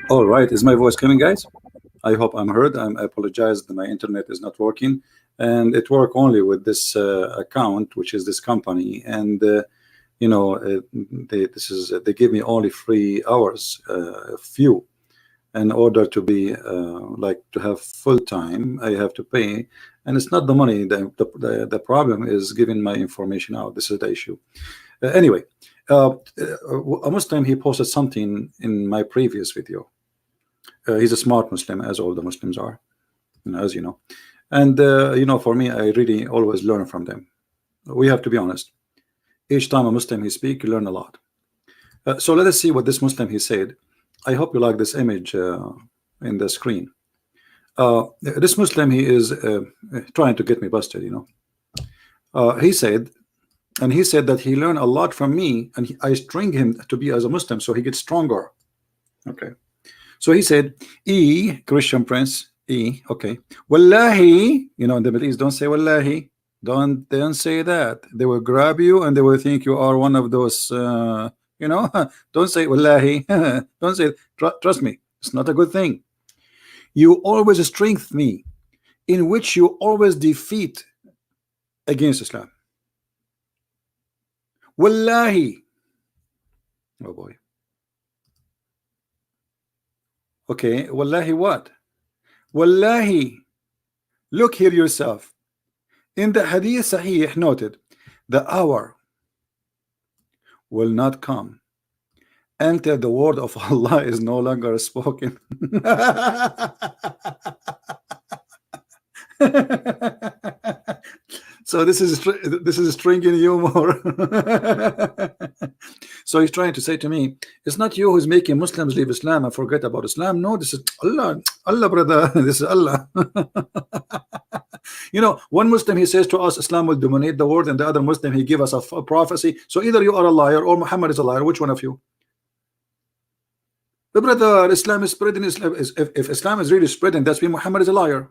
All right, is my voice coming, guys? I hope I'm heard. I apologize that my internet is not working, and it work only with this account, which is this company, and they give me only 3 hours, few. In order to be like to have full time, I have to pay, and it's not the money. The problem is giving my information out. This is the issue. Anyway, a Muslim, he posted something in my previous video. He's a smart Muslim, as all the Muslims are, as you know. And for me, I really always learn from them. We have to be honest. Each time a Muslim he speak, you learn a lot. So let us see what this Muslim he said. I hope you like this image in the screen. This Muslim, he is trying to get me busted. He said that he learned a lot from me, and I string him to be as a Muslim, so he gets stronger. Okay. So he said, Christian Prince, okay. Wallahi, in the Middle East, don't say Wallahi. Don't say that. They will grab you and they will think you are one of those, don't say Wallahi. Don't say it. Trust me, it's not a good thing. You always strengthen me, in which you always defeat against Islam. Wallahi. Oh boy. Okay, Wallahi what? Wallahi. Look here yourself. In the Hadith Sahih noted, the hour will not come until the word of Allah is no longer spoken. So this is stringing humor. So he's trying to say to me, it's not you who's making Muslims leave Islam and forget about Islam. No, this is Allah. Allah, brother. This is Allah. One Muslim he says to us Islam will dominate the world, and the other Muslim he give us a prophecy. So either you are a liar or Muhammad is a liar. Which one of you? The brother, Islam is spreading. If Islam is really spreading, that's mean Muhammad is a liar.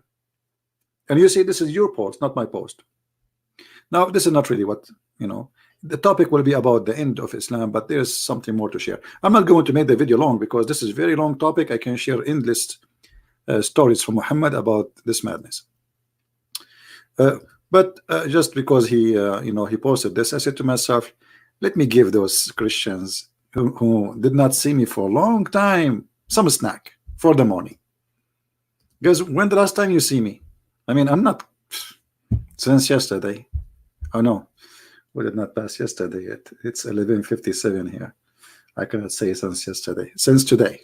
And you see, this is your post, not my post. Now, this is not really what, the topic will be about the end of Islam, but there's something more to share. I'm not going to make the video long because this is a very long topic. I can share endless stories from Muhammad about this madness. But just because he posted this, I said to myself, let me give those Christians who did not see me for a long time some snack for the morning. Because when the last time you see me? I mean, I'm not since yesterday. Oh no, we did not pass yesterday yet. It's 11:57 here. I cannot say since yesterday. Since today.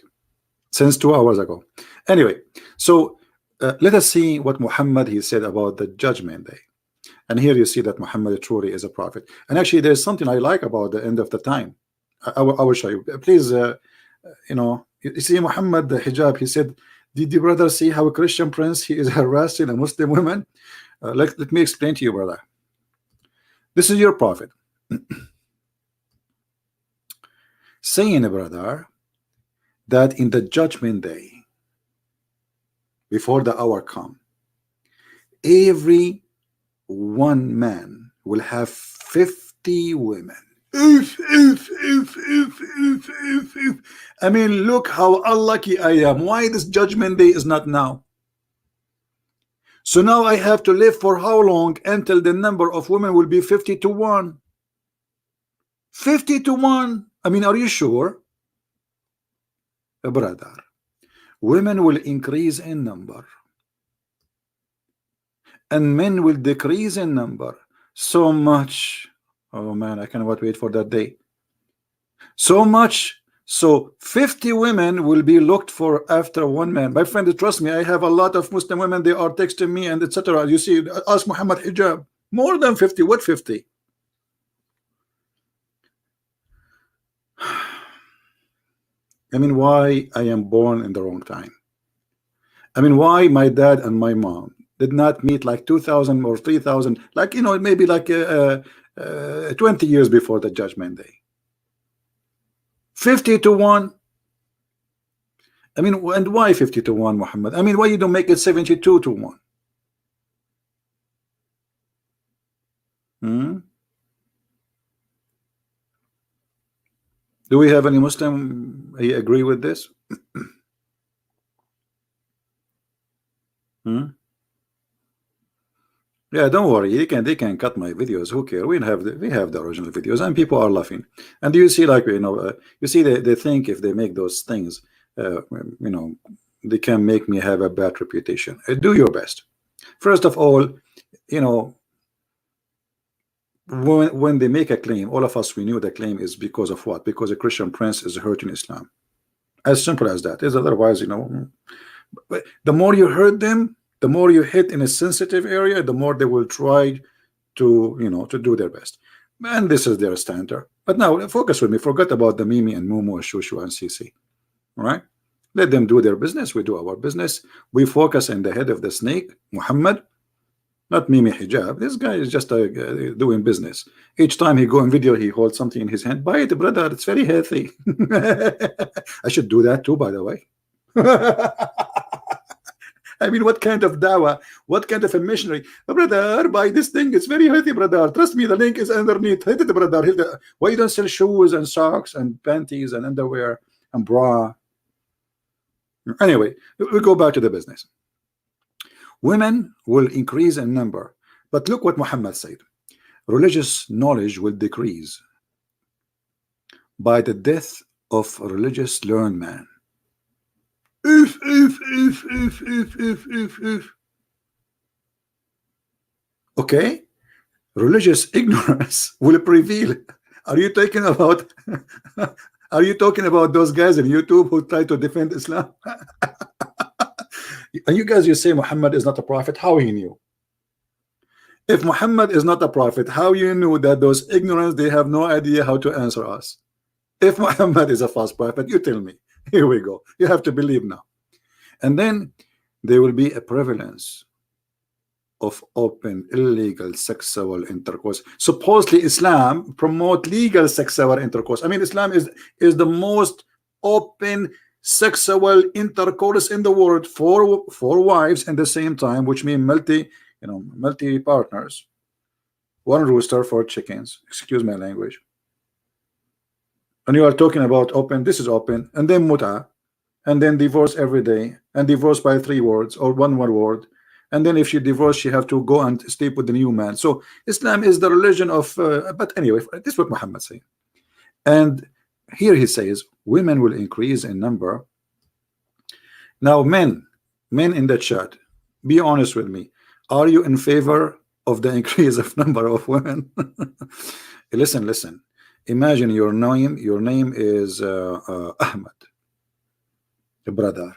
Since 2 hours ago. Anyway, so let us see what Muhammad he said about the judgment day. And here you see that Muhammad truly is a prophet. And actually, there's something I like about the end of the time. I will show you. Please, you see Muhammad the hijab. He said, "Did you brother see how a Christian prince he is harassing a Muslim woman?" Let me explain to you, brother. This is your prophet saying, brother, that in the judgment day, before the hour come, every one man will have 50 women. I mean, look how unlucky I am. Why this judgment day is not now? So now I have to live for how long until the number of women will be 50 to 1? 50 to 1. I mean, are you sure? Brother, women will increase in number and men will decrease in number so much. Oh man, I cannot wait for that day. So much. So 50 women will be looked for after one man. My friend, trust me, I have a lot of Muslim women. They are texting me and etc. You see, ask Muhammad hijab. More than 50. What 50? I mean, why I am born in the wrong time? I mean, why my dad and my mom did not meet like 2000 or 3000, like, maybe like 20 years before the judgment day? 50 to 1. I mean, and why 50 to 1, Muhammad? I mean, why you don't make it 72 to 1? Do we have any Muslim he agree with this? Hmm? Yeah, don't worry. They can cut my videos. Who care? We have the original videos, and people are laughing. And do you see, like, you see, they think if they make those things, uh, you know, they can make me have a bad reputation. Do your best. First of all, you know, when they make a claim, all of us, we knew the claim is because of what? Because a Christian prince is hurting Islam. As simple as that. Is otherwise, but the more you hurt them, the more you hit in a sensitive area, the more they will try to do their best. And this is their standard. But now focus with me. Forget about the Mimi and Mumu and Shushu and Sisi. All right? Let them do their business. We do our business. We focus on the head of the snake, Muhammad, not Mimi Hijab. This guy is just doing business. Each time he go in video, he holds something in his hand. Buy it, brother. It's very healthy. I should do that too, by the way. I mean, what kind of dawah? What kind of a missionary? Brother, buy this thing. It's very healthy, brother. Trust me, the link is underneath. Hit it, brother. Hit it. Why you don't sell shoes and socks and panties and underwear and bra? Anyway, we go back to the business. Women will increase in number, but look what Muhammad said. Religious knowledge will decrease by the death of religious learned man. If. Okay, religious ignorance will prevail. Are you talking about are you talking about those guys on YouTube who try to defend Islam? And you guys, you say Muhammad is not a prophet. How he knew? If Muhammad is not a prophet, how you knew that those ignorance, they have no idea how to answer us? If Muhammad is a false prophet, you tell me. Here we go. You have to believe now. And then there will be a prevalence of open illegal sexual intercourse. Supposedly Islam promote legal sexual intercourse. I mean, Islam is the most open sexual intercourse in the world for wives at the same time, which mean multi partners. One rooster for chickens. Excuse my language. And you are talking about open. This is open, and then muta, and then divorce every day, and divorce by 3 words or one word. And then if she divorced, she have to go and sleep with the new man. So Islam is the religion of. But anyway, this is what Muhammad said. And here he says women will increase in number. Now, men in the chat, be honest with me. Are you in favor of the increase of number of women? Listen. Imagine your name is Ahmed, a brother,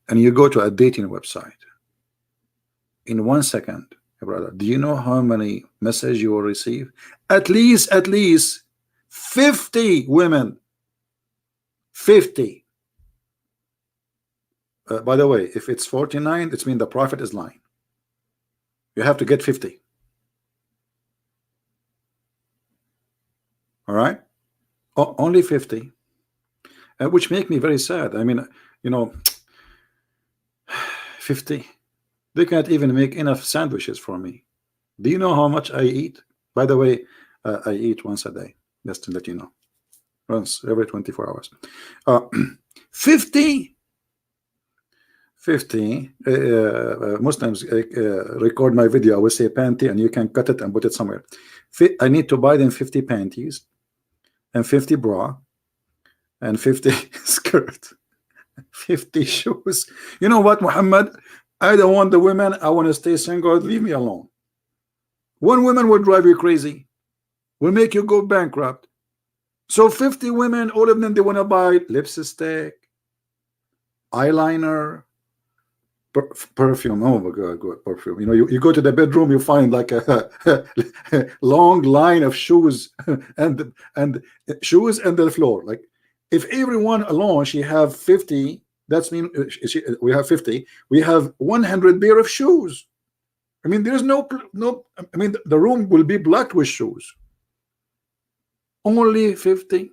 and you go to a dating website. In 1 second, brother, do you know how many messages you will receive? At least 50 women. 50. By the way, if it's 49, it means the prophet is lying. You have to get 50. All right, only 50, which make me very sad. I mean, 50. They can't even make enough sandwiches for me. Do you know how much I eat? By the way, I eat once a day, just to let you know. Once every 24 hours. 50 Muslims record my video. I will say panty, and you can cut it and put it somewhere. I need to buy them 50 panties and 50 bra and 50 skirt, 50 shoes. You know what, Muhammad? I don't want the women. I want to stay single. Leave me alone. One woman will drive you crazy, will make you go bankrupt. So 50 women, all of them, they want to buy lipstick, eyeliner, perfume. Oh my God, good perfume. You go to the bedroom, you find like a long line of shoes and shoes and the floor. Like, if everyone alone she have 50, that's mean we have 50. We have 100 pair of shoes. I mean, there's no. I mean, the room will be blocked with shoes. Only 50.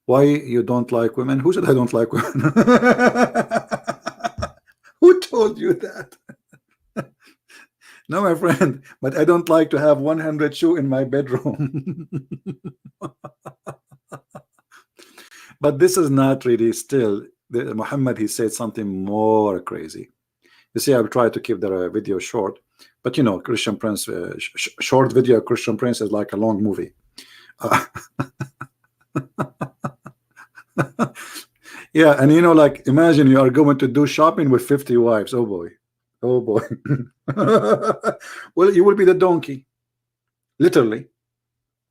Why you don't like women? Who said I don't like women? Who told you that? No, my friend, but I don't like to have 100 shoe in my bedroom. But this is not really still Muhammad, he said something more crazy. You see, I've tried to keep the video short, but you know, Christian Prince, short video Christian Prince is like a long movie. Yeah, and you know, like imagine you are going to do shopping with 50 wives. Oh boy, oh boy. Well, you will be the donkey, literally.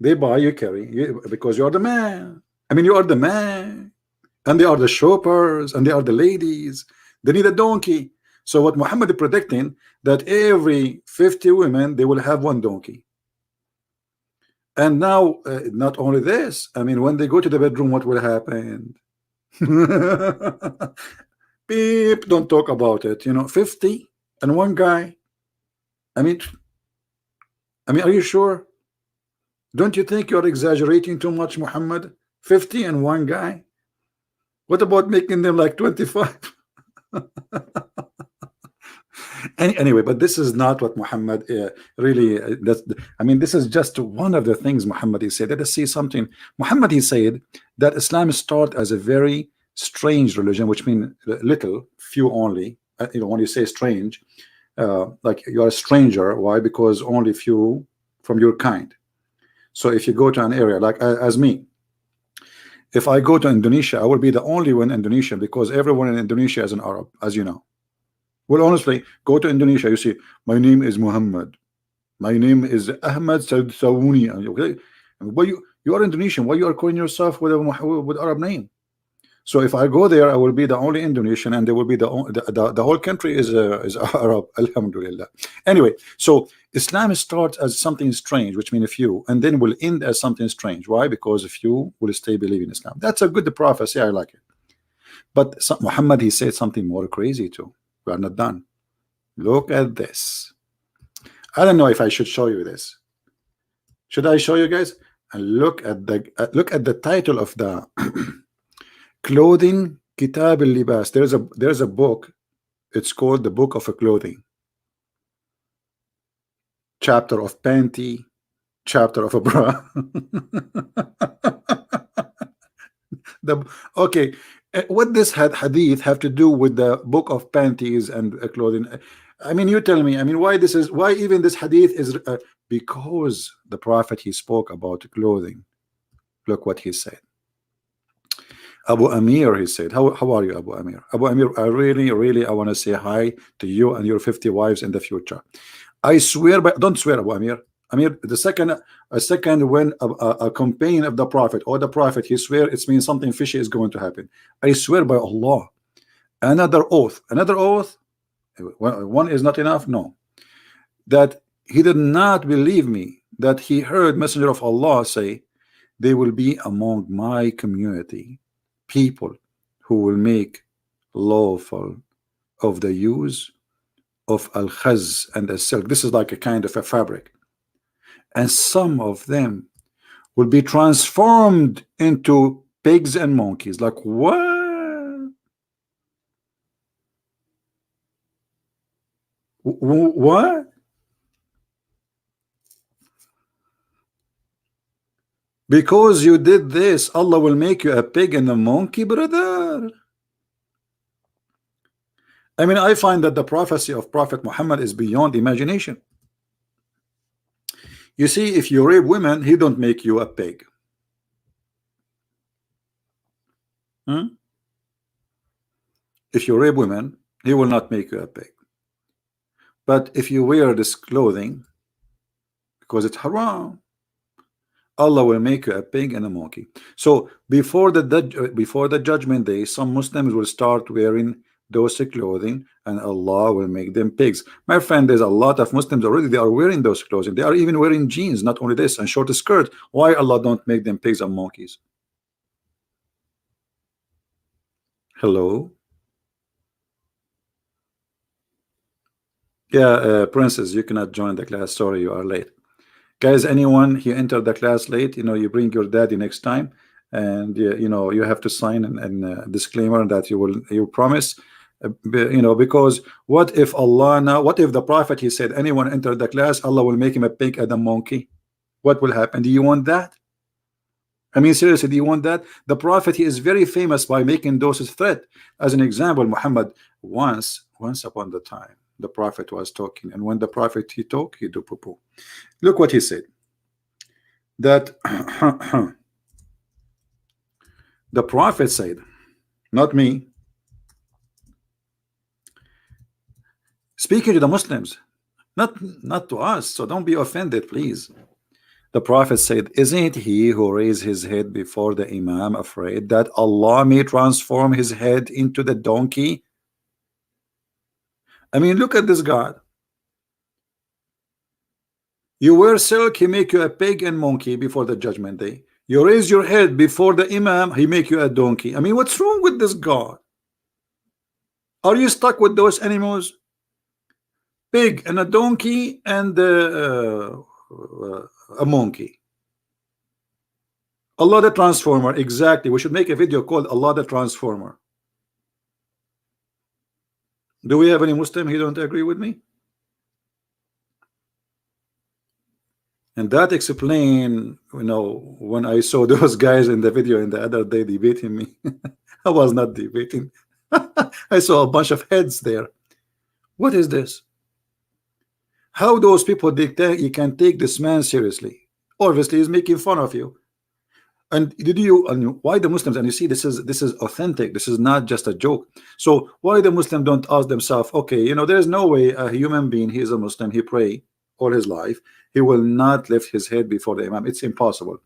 They buy, you carry, because you are the man. I mean, you are the man, and they are the shoppers, and they are the ladies. They need a donkey. So what Muhammad is predicting, that every 50 women they will have one donkey. And now, not only this, I mean, when they go to the bedroom, what will happen? Beep, don't talk about it. You know, 50 and one guy. I mean, are you sure? Don't you think you're exaggerating too much, Muhammad? 50 and one guy? What about making them like 25? Anyway, but this is not what Muhammad really. I mean, this is just one of the things Muhammad he said. Let us see something. Muhammad he said that Islam started as a very strange religion, which means little, few only. You know, when you say strange, like you are a stranger. Why? Because only few from your kind. So if you go to an area like as me, if I go to Indonesia, I will be the only one in Indonesia, because everyone in Indonesia is an Arab, as you know. Well, honestly, go to Indonesia, you see, my name is Muhammad, my name is Ahmad Sawuni. Okay, why you are Indonesian? Why you are calling yourself with Arab name? So if I go there, I will be the only Indonesian, and there will be the whole country is Arab. Alhamdulillah. Anyway, so Islam starts as something strange, which means a few, and then will end as something strange. Why? Because a few will stay believing Islam. That's a good prophecy. I like it. But Muhammad, he said something more crazy too. We are not done. Look at this. I don't know if I should show you this. Should I show you guys? And look at the title of the clothing, Kitab al-Libas. There's a book. It's called the Book of Clothing. Chapter of panty, chapter of a bra. Okay, what this hadith have to do with the book of panties and clothing? I mean, you tell me. I mean, why even this hadith is because the prophet, he spoke about clothing. Look what he said. Abu Amir, he said, how are you, Abu Amir? Abu Amir, I want to say hi to you and your 50 wives in the future. I swear by, don't swear, Abu Amir. Amir, a second when a companion of the prophet or the prophet, he swear, it means something fishy is going to happen. I swear by Allah. Another oath. One is not enough. No, that he did not believe me, that he heard Messenger of Allah say, they will be among my community people who will make lawful of the use of al-khaz and the silk. This is like a kind of a fabric, and some of them will be transformed into pigs and monkeys. Like what? What? Because you did this, Allah will make you a pig and a monkey, brother. I mean, I find that the prophecy of Prophet Muhammad is beyond imagination. You see, if you rape women, he don't make you a pig. If you rape women, he will not make you a pig. But if you wear this clothing, because it's haram, Allah will make you a pig and a monkey. So before the judgment day, some Muslims will start wearing those clothing, and Allah will make them pigs. My friend, there's a lot of Muslims already, they are wearing those clothing. They are even wearing jeans, not only this, and short skirt. Why Allah don't make them pigs and monkeys? Hello? Yeah, Princess, you cannot join the class. Sorry, you are late. Guys, anyone who entered the class late, you bring your daddy next time, and you have to sign a disclaimer that you promise, because what if the prophet, he said, anyone entered the class, Allah will make him a pig and a monkey? What will happen? Do you want that? I mean, seriously, do you want that? The Prophet, he is very famous by making those threat. As an example, Muhammad, once upon the time, the Prophet was talking, and when the Prophet he talk, he do poo-poo. Look what he said. That the Prophet said, not me, speaking to the Muslims, not to us. So don't be offended, please. The Prophet said, isn't he who raised his head before the Imam afraid that Allah may transform his head into the donkey? I mean, look at this God. You wear silk, he make you a pig and monkey before the judgment day. You raise your head before the Imam, he make you a donkey. I mean, what's wrong with this God? Are you stuck with those animals? Pig and a donkey and a monkey. Allah the Transformer, exactly. We should make a video called Allah the Transformer. Do we have any Muslim who don't agree with me? And that explain, you know, when I saw those guys in the video in the other day debating me. I was not debating. I saw a bunch of heads there. What is this? How those people dictate you can take this man seriously? Obviously, he's making fun of you. And why the Muslims? And you see, this is authentic. This is not just a joke. So why the Muslim don't ask themselves, okay, you know, there's no way a human being, he is a Muslim, he pray all his life, he will not lift his head before the Imam. It's impossible.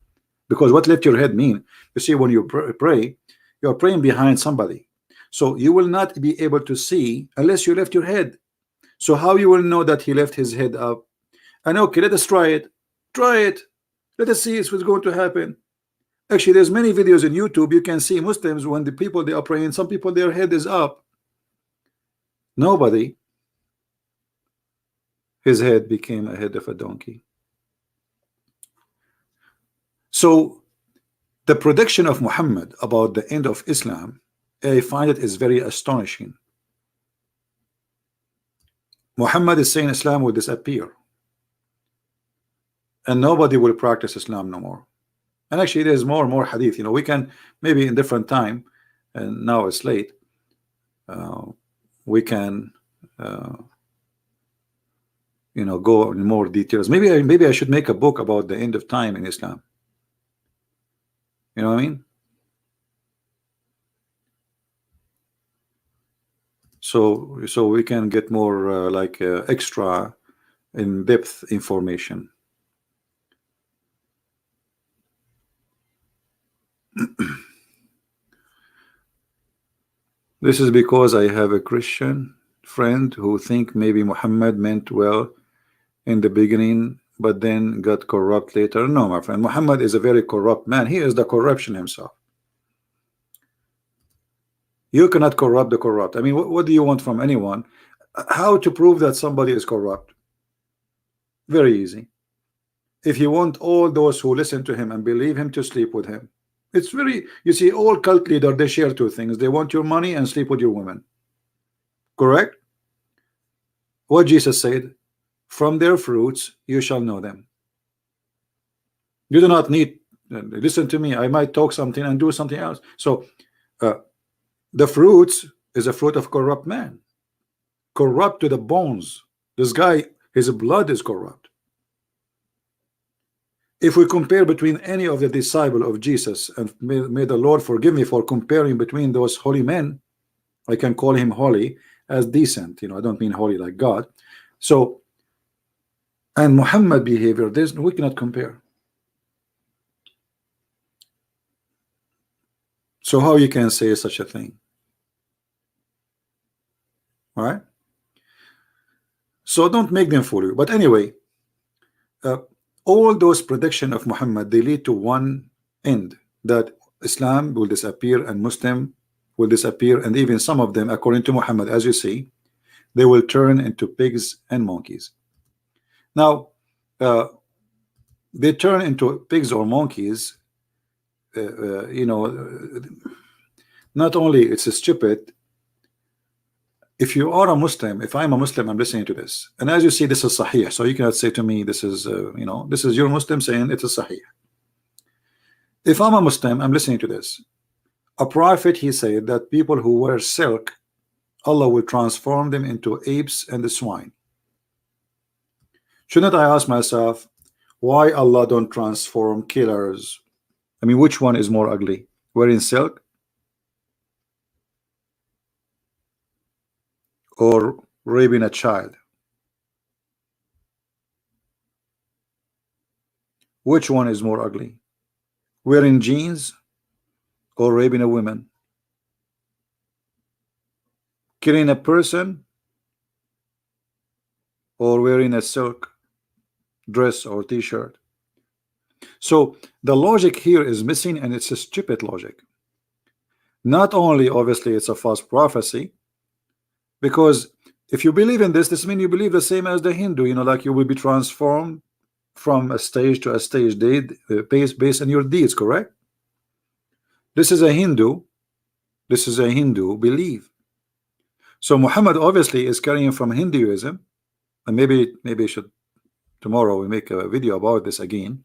Because what lift your head mean? You see, when you pray, you're praying behind somebody. So you will not be able to see unless you lift your head. So how you will know that he left his head up? And okay, let us try it. Try it. Let us see what's going to happen. Actually, there's many videos on YouTube. You can see Muslims when the people they are praying, some people their head is up. Nobody. His head became a head of a donkey. So the prediction of Muhammad about the end of Islam, I find it is very astonishing. Muhammad is saying Islam will disappear and nobody will practice Islam no more. And actually there's more and more hadith, you know, we can maybe in different time, and now it's late, we can you know, go in more details. Maybe I should make a book about the end of time in Islam. You know what I mean? So we can get more extra in-depth information. This is because I have a Christian friend who think maybe Muhammad meant well in the beginning but then got corrupt later. No, my friend, Muhammad is a very corrupt man. He is the corruption himself. You cannot corrupt the corrupt. I mean, what do you want from anyone? How to prove that somebody is corrupt? Very easy. If you want all those who listen to him and believe him to sleep with him, it's very, you see, all cult leaders, they share two things. They want your money and sleep with your women. Correct? What Jesus said, from their fruits you shall know them. You do not need, listen to me, I might talk something and do something else. So the fruits is a fruit of corrupt man, corrupt to the bones. This guy, his blood is corrupt. If we compare between any of the disciples of Jesus, and may the Lord forgive me for comparing between those holy men, I can call him holy as decent, you know, I don't mean holy like God. So, and Muhammad behavior, we cannot compare. So how you can say such a thing? All right. So don't make them fool you. But anyway, all those predictions of Muhammad, they lead to one end, that Islam will disappear and Muslim will disappear, and even some of them, according to Muhammad, as you see, they will turn into pigs and monkeys. Now, they turn into pigs or monkeys. You know, not only it's stupid. If you are a Muslim, if I'm a Muslim, I'm listening to this, and as you see, this is Sahih. So you cannot say to me, this is you know, this is your Muslim saying it's a Sahih. If I'm a Muslim, I'm listening to this. A prophet, he said that people who wear silk, Allah will transform them into apes and the swine. Shouldn't I ask myself, why Allah don't transform killers? I mean, which one is more ugly? Wearing silk or raping a child? Which one is more ugly? Wearing jeans or raping a woman? Killing a person or wearing a silk dress or t-shirt? So the logic here is missing, and it's a stupid logic. Not only obviously it's a false prophecy, because if you believe in this means you believe the same as the Hindu, you know, like you will be transformed from a stage to a stage based on your deeds, correct? This is a Hindu belief. So Muhammad obviously is carrying from Hinduism, and maybe should tomorrow we make a video about this again,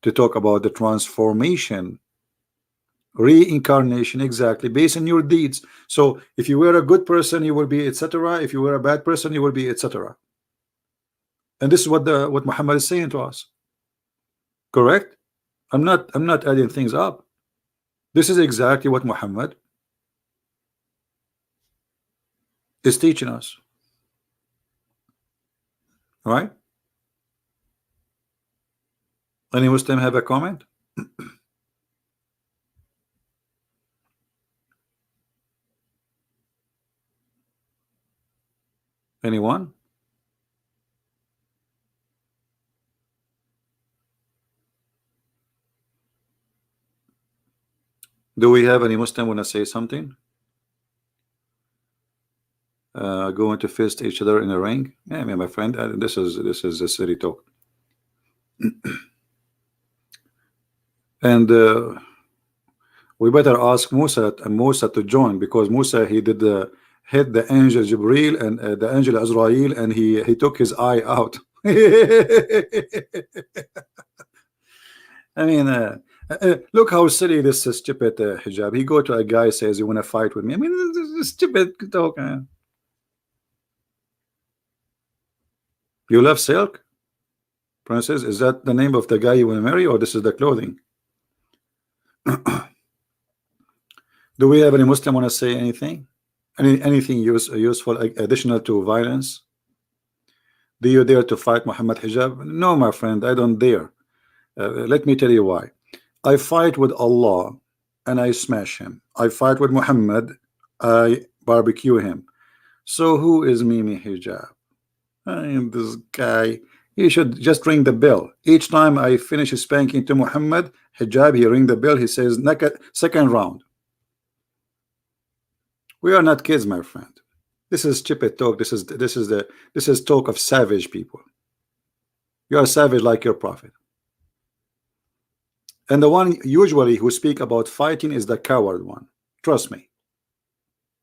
to talk about the transformation, reincarnation, exactly based on your deeds. So if you were a good person, you will be etc. If you were a bad person, you will be etc. And this is what Muhammad is saying to us, correct? I'm not adding things up. This is exactly what Muhammad is teaching us, right? Any Muslim have a comment? Anyone? Do we have any Muslim want to say something? Going to fist each other in a ring? Yeah, I mean, my friend, this is a silly talk. And we better ask Musa to join, because Musa, he did hit the angel Jibril and the angel Azrael, and he took his eye out. I mean, look how silly this stupid hijab. He go to a guy, says, you want to fight with me? I mean, this is stupid talk. You love silk, princess? Is that the name of the guy you want to marry, or this is the clothing? Do we have any Muslim want to say anything? Anything useful additional to violence? Do you dare to fight Muhammad Hijab? No, my friend, I don't dare. Let me tell you why. I fight with Allah and I smash him. I fight with Muhammad, I barbecue him. So who is Mimi Hijab? I mean, this guy, he should just ring the bell. Each time I finish spanking to Muhammad Hijab, he ring the bell, he says, second round. We are not kids, my friend. This is stupid talk. This is talk of savage people. You are savage like your prophet. And the one usually who speak about fighting is the coward one. Trust me.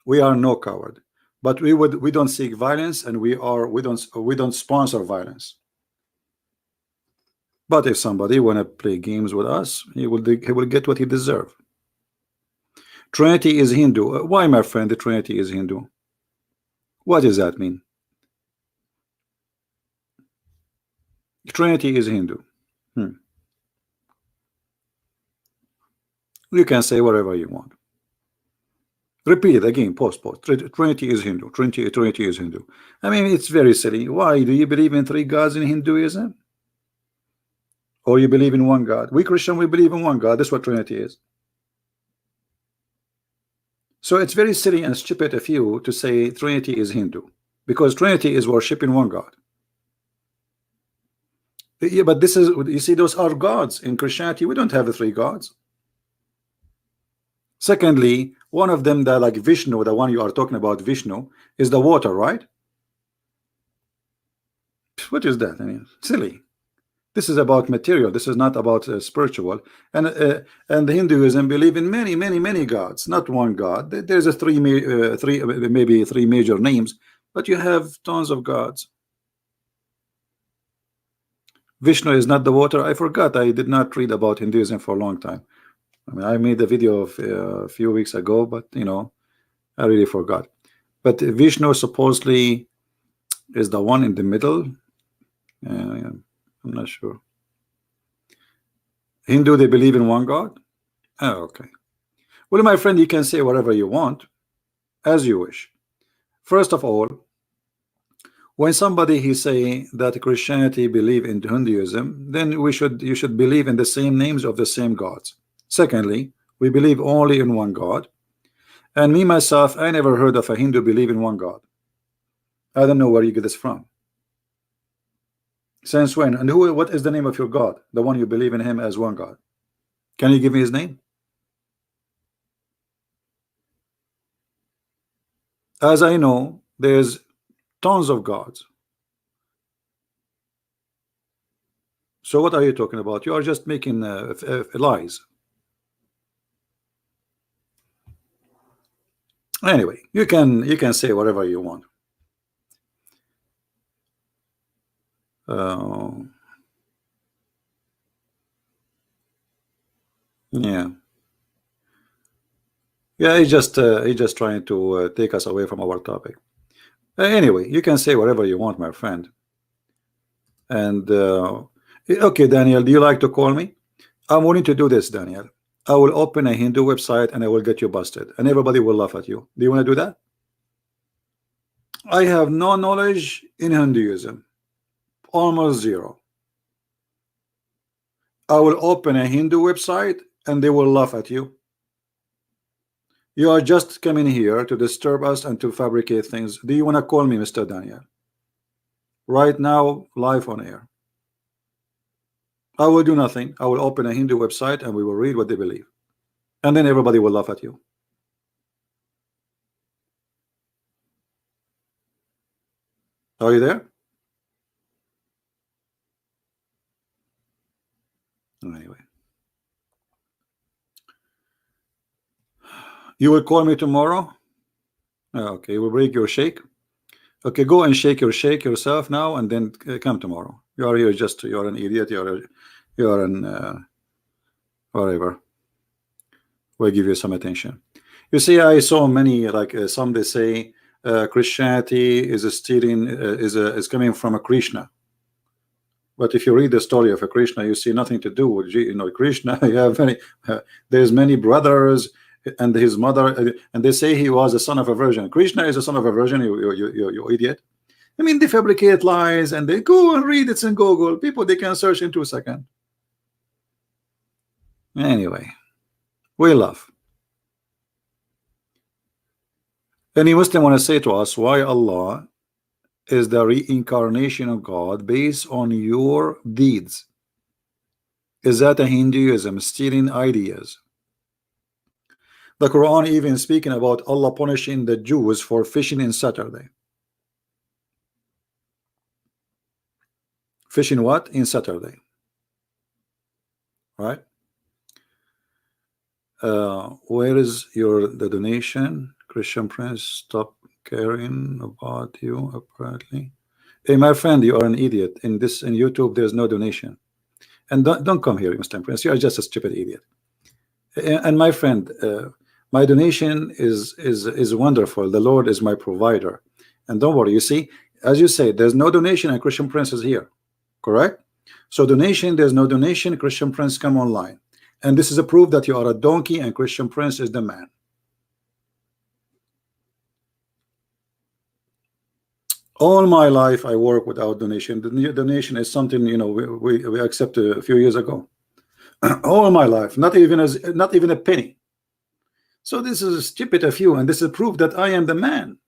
We are no coward, but we don't seek violence, and we don't sponsor violence. But if somebody want to play games with us, he will get what he deserve. Trinity is Hindu. Why, my friend, the Trinity is Hindu? What does that mean? Trinity is Hindu. You can say whatever you want. Repeat it again. Pause. Trinity is Hindu. Trinity is Hindu. I mean, it's very silly. Why do you believe in 3 gods in Hinduism? Or you believe in 1 God? We Christian, we believe in 1 God. That's what Trinity is. So it's very silly and stupid of you to say Trinity is Hindu, because Trinity is worshiping 1 God. Yeah, but this is, you see, those are gods. In Christianity, we don't have the 3 gods. Secondly, one of them, that like Vishnu, the one you are talking about, Vishnu, is the water, right? What is that? I mean, silly. This is about material. This is not about spiritual. And the Hinduism believe in many gods, not 1 God. There's maybe 3 major names, but you have tons of gods. Vishnu is not the water. I forgot. I did not read about Hinduism for a long time. I mean, I made a video of a few weeks ago, but you know, I really forgot. But Vishnu supposedly is the one in the middle. I'm not sure. Hindu, they believe in one God. Oh, okay. Well, my friend, you can say whatever you want, as you wish. First of all, when somebody he say that Christianity believe in Hinduism, then you should believe in the same names of the same gods. Secondly, we believe only in one God. And me myself, I never heard of a Hindu believe in one God. I don't know where you get this from. Since when? And who? What is the name of your God? The one you believe in him as one God. Can you give me his name? As I know, there's tons of gods. So what are you talking about? You are just making lies. Anyway, you can say whatever you want. Yeah, he's just trying to take us away from our topic. Anyway, you can say whatever you want, my friend. And okay, Daniel, do you like to call me? I'm willing to do this, Daniel. I will open a Hindu website and I will get you busted, and everybody will laugh at you. Do you want to do that? I have no knowledge in Hinduism, almost zero. I will open a Hindu website and they will laugh at you. You are just coming here to disturb us and to fabricate things. Do you want to call me, Mr. Daniel? Right now, live on air. I will do nothing. I will open a Hindu website and we will read what they believe, and then everybody will laugh at you. Are you there? Anyway, you will call me tomorrow. Okay, we'll break your shake. Okay, go and shake yourself now, and then come tomorrow. You are here just you're an idiot. You're an whatever. We'll give you some attention. You see, I saw many like some they say Christianity is stealing is coming from a Krishna. But if you read the story of a Krishna, you see nothing to do with Krishna. You have many. There's many brothers and his mother, and they say he was a son of a virgin. Krishna is a son of a virgin. You idiot. I mean, they fabricate lies and they go and read it in Google. People, they can search in 2 seconds. Anyway, we laugh. Any Muslim want to say to us why Allah is the reincarnation of God based on your deeds? Is that a Hinduism stealing ideas? The Quran even speaking about Allah punishing the Jews for fishing in Saturday. Fishing what? In Saturday. Right? Where is the donation? Christian Prince, stop caring about you apparently. Hey, my friend, you are an idiot. In YouTube, there's no donation. And don't come here, Mr. Prince. You are just a stupid idiot. And my friend, my donation is wonderful. The Lord is my provider. And don't worry, you see, as you say, there's no donation and Christian Prince is here. Correct? So donation, there's no donation, Christian Prince come online. And this is a proof that you are a donkey and Christian Prince is the man. All my life I work without donation. The donation is something we accept a few years ago. All my life, not even a penny. So this is stupid of you, and this is proof that I am the man.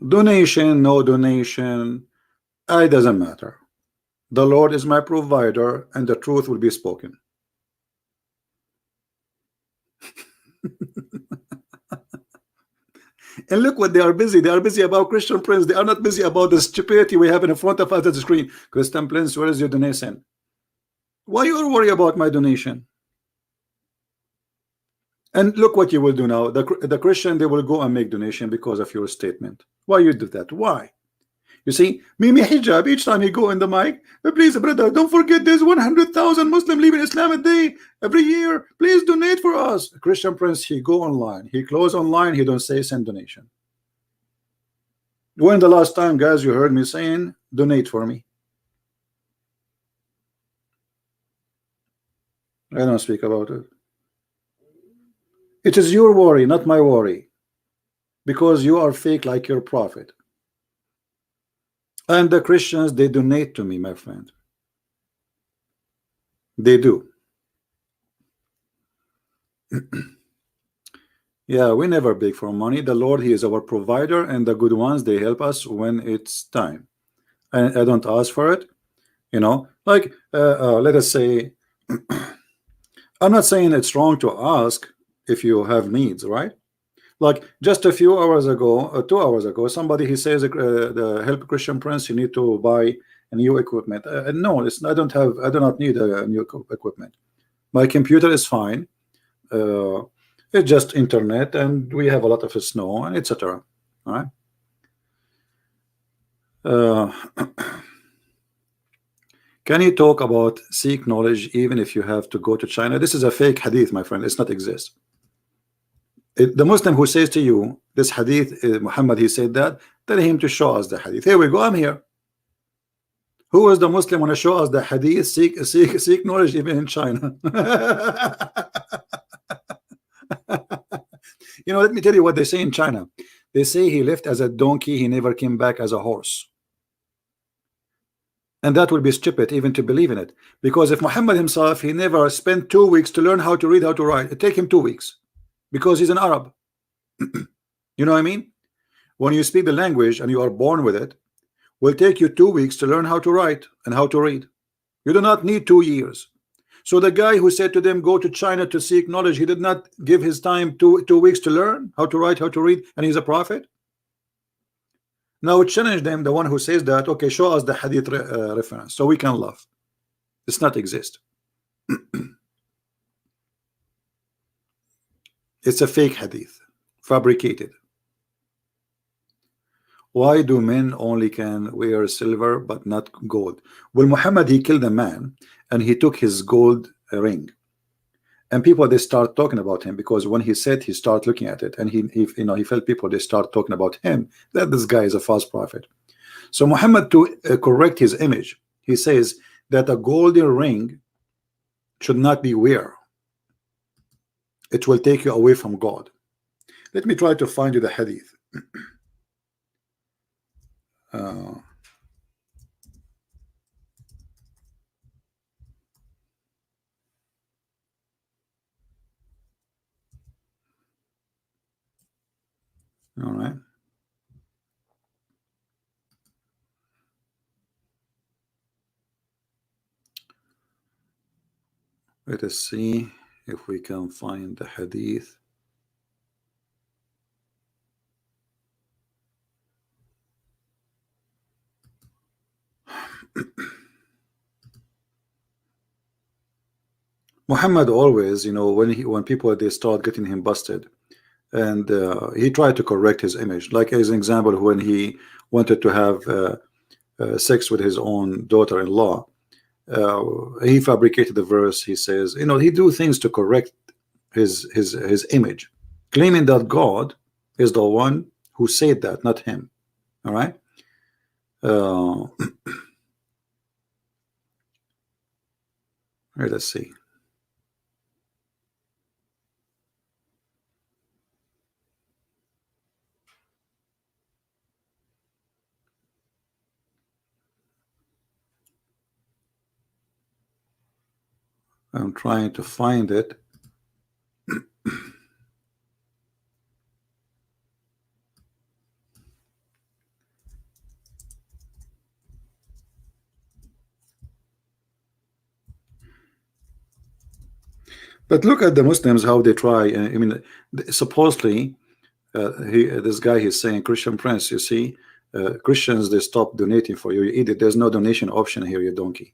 Donation, no donation, it doesn't matter. The Lord is my provider, and the truth will be spoken. And look what they are busy. They are busy about Christian Prince. They are not busy about the stupidity we have in front of us at the screen. Christian Prince, where is your donation? Why you worry about my donation? And look what you will do now. The Christian, they will go and make donation because of your statement. Why you do that? Why? You see, Mimi Hijab, each time he go in the mic, please, brother, don't forget there's 100,000 Muslim leaving Islam a day every year. Please donate for us. Christian Prince, he go online, he close online, he don't say send donation. When the last time, guys, you heard me saying donate for me? I don't speak about it. It is your worry, not my worry, because you are fake like your prophet. And the Christians, they donate to me, my friend. They do. Yeah, we never beg for money. The Lord, he is our provider, and the good ones, they help us when it's time. And I don't ask for it, you know, like let us say, I'm not saying it's wrong to ask if you have needs, right? Like just a few hours ago, 2 hours ago, somebody, he says, the help Christian Prince, you need to buy a new equipment. No, I do not need a new equipment. My computer is fine. It's just internet, and we have a lot of snow, and etc. All right. Can you talk about seek knowledge even if you have to go to China? This is a fake hadith, my friend. It's not exist. The Muslim who says to you this hadith, Muhammad, he said that, tell him to show us the hadith. Here we go. I'm here. Who is the Muslim want to show us the hadith? Seek knowledge even in China. You know, let me tell you what they say in China. They say he left as a donkey, he never came back as a horse. And that would be stupid even to believe in it, because if Muhammad himself, he never spent 2 weeks to learn how to read, how to write. It take him 2 weeks because he's an Arab. You know what I mean? When you speak the language and you are born with it, will take you 2 weeks to learn how to write and how to read. You do not need 2 years. So the guy who said to them, go to China to seek knowledge, he did not give his time 2 weeks to learn how to write, how to read, and he's a prophet. Now challenge them, the one who says that, okay, show us the hadith reference so we can laugh. It's not exist. It's a fake hadith, fabricated. Why do men only can wear silver but not gold? Well, Muhammad, he killed a man and he took his gold ring, and people, they start talking about him because when he said, he start looking at it, and he you know, he felt people, they start talking about him, that this guy is a false prophet. So Muhammad, to correct his image, he says that a golden ring should not be wear. It will take you away from God. Let me try to find you the hadith. All right. Let us see if we can find the hadith. Muhammad always, you know, when people, they start getting him busted, and he tried to correct his image. Like as an example, when he wanted to have sex with his own daughter-in-law, he fabricated the verse. He says, you know, he do things to correct his image, claiming that God is the one who said that, not him. All right. Let us see. I'm trying to find it. But look at the Muslims, how they try. I mean, supposedly, this guy, he's saying, Christian Prince, you see, Christians, they stop donating for you. You eat it. There's no donation option here, you donkey.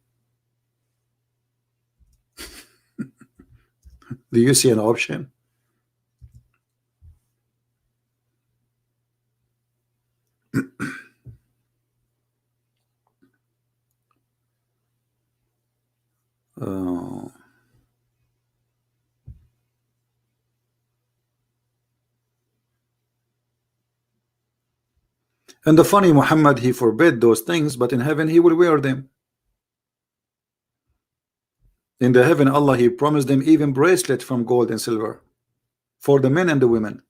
Do you see an option? And the funny, Muhammad, he forbid those things, but in heaven he will wear them. In the heaven, Allah, he promised them even bracelet from gold and silver for the men and the women.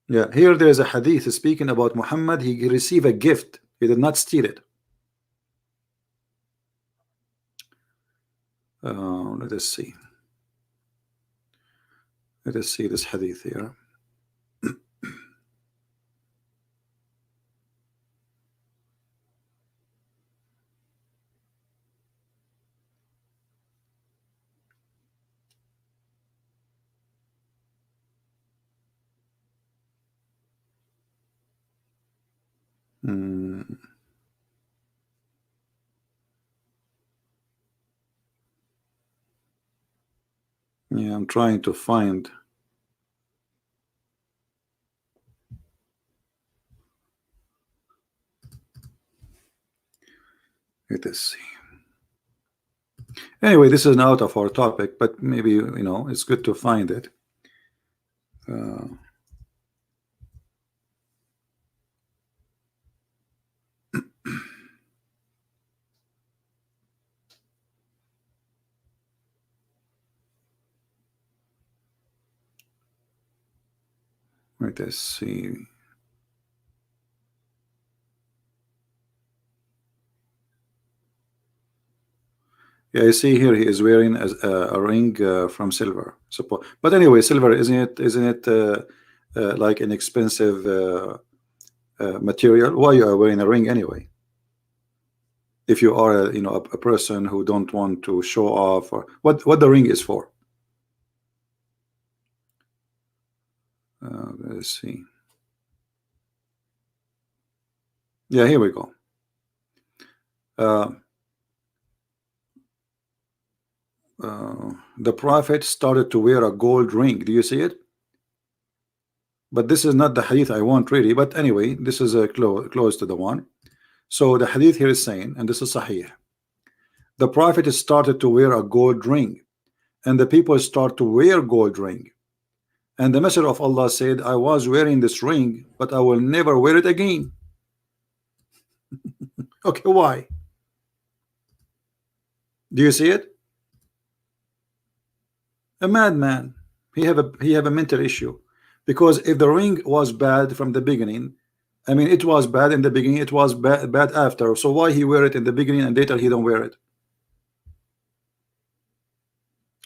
Yeah, here there is a hadith speaking about Muhammad. He received a gift. He did not steal it. Let us see. Let us see this hadith here. Yeah, I'm trying to find. Let us see. Anyway, this is out of our topic, but maybe, you know, it's good to find it. Let us see. Yeah, I see here he is wearing a ring from silver. But anyway, silver isn't it like an expensive material? Why you are wearing a ring anyway? If you are a, you know, a person who don't want to show off, or what the ring is for? Let's see. Yeah, here we go. The Prophet started to wear a gold ring. Do you see it? But this is not the hadith I want really. But anyway, this is close to the one. So the hadith here is saying, and this is Sahih, the Prophet started to wear a gold ring, and the people start to wear gold ring. And the Messenger of Allah said, I was wearing this ring, but I will never wear it again. Okay, why? Do you see it? A madman. He have a mental issue, because if the ring was bad from the beginning, I mean, it was bad in the beginning, it was bad after. So why he wear it in the beginning and later he don't wear it?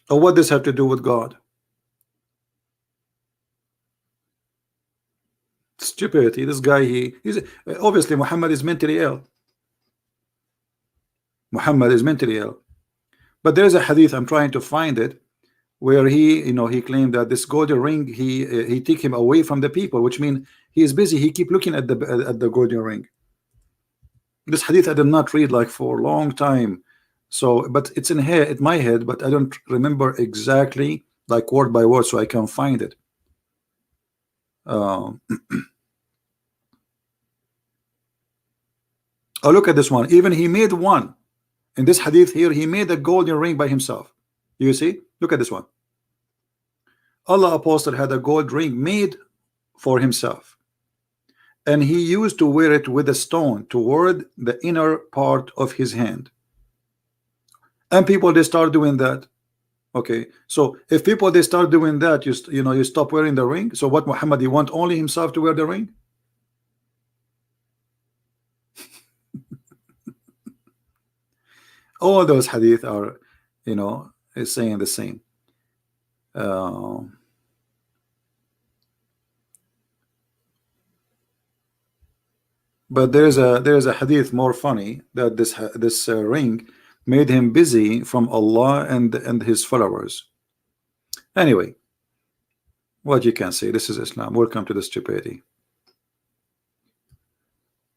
Or what does have to do with God? Stupidity. This guy, he's obviously, Muhammad is mentally ill. Muhammad is mentally ill. But there's a hadith, I'm trying to find it, where he, you know, he claimed that this golden ring, he take him away from the people, which means he is busy. He keep looking at the golden ring. This hadith I did not read like for a long time, so but it's in here in my head, but I don't remember exactly like word by word, so I can find it. Oh, look at this one. Even he made one in this hadith here. He made a golden ring by himself. You see, look at this one. Allah apostle had a gold ring made for himself, and he used to wear it with a stone toward the inner part of his hand. And people, they start doing that. Okay, so if people, they start doing that, you know, you stop wearing the ring. So what, Muhammad, he want only himself to wear the ring? All those hadith are, you know, is saying the same. But there's a hadith more funny, that this ring made him busy from Allah and his followers. Anyway, what you can say, this is Islam. Welcome to the stupidity.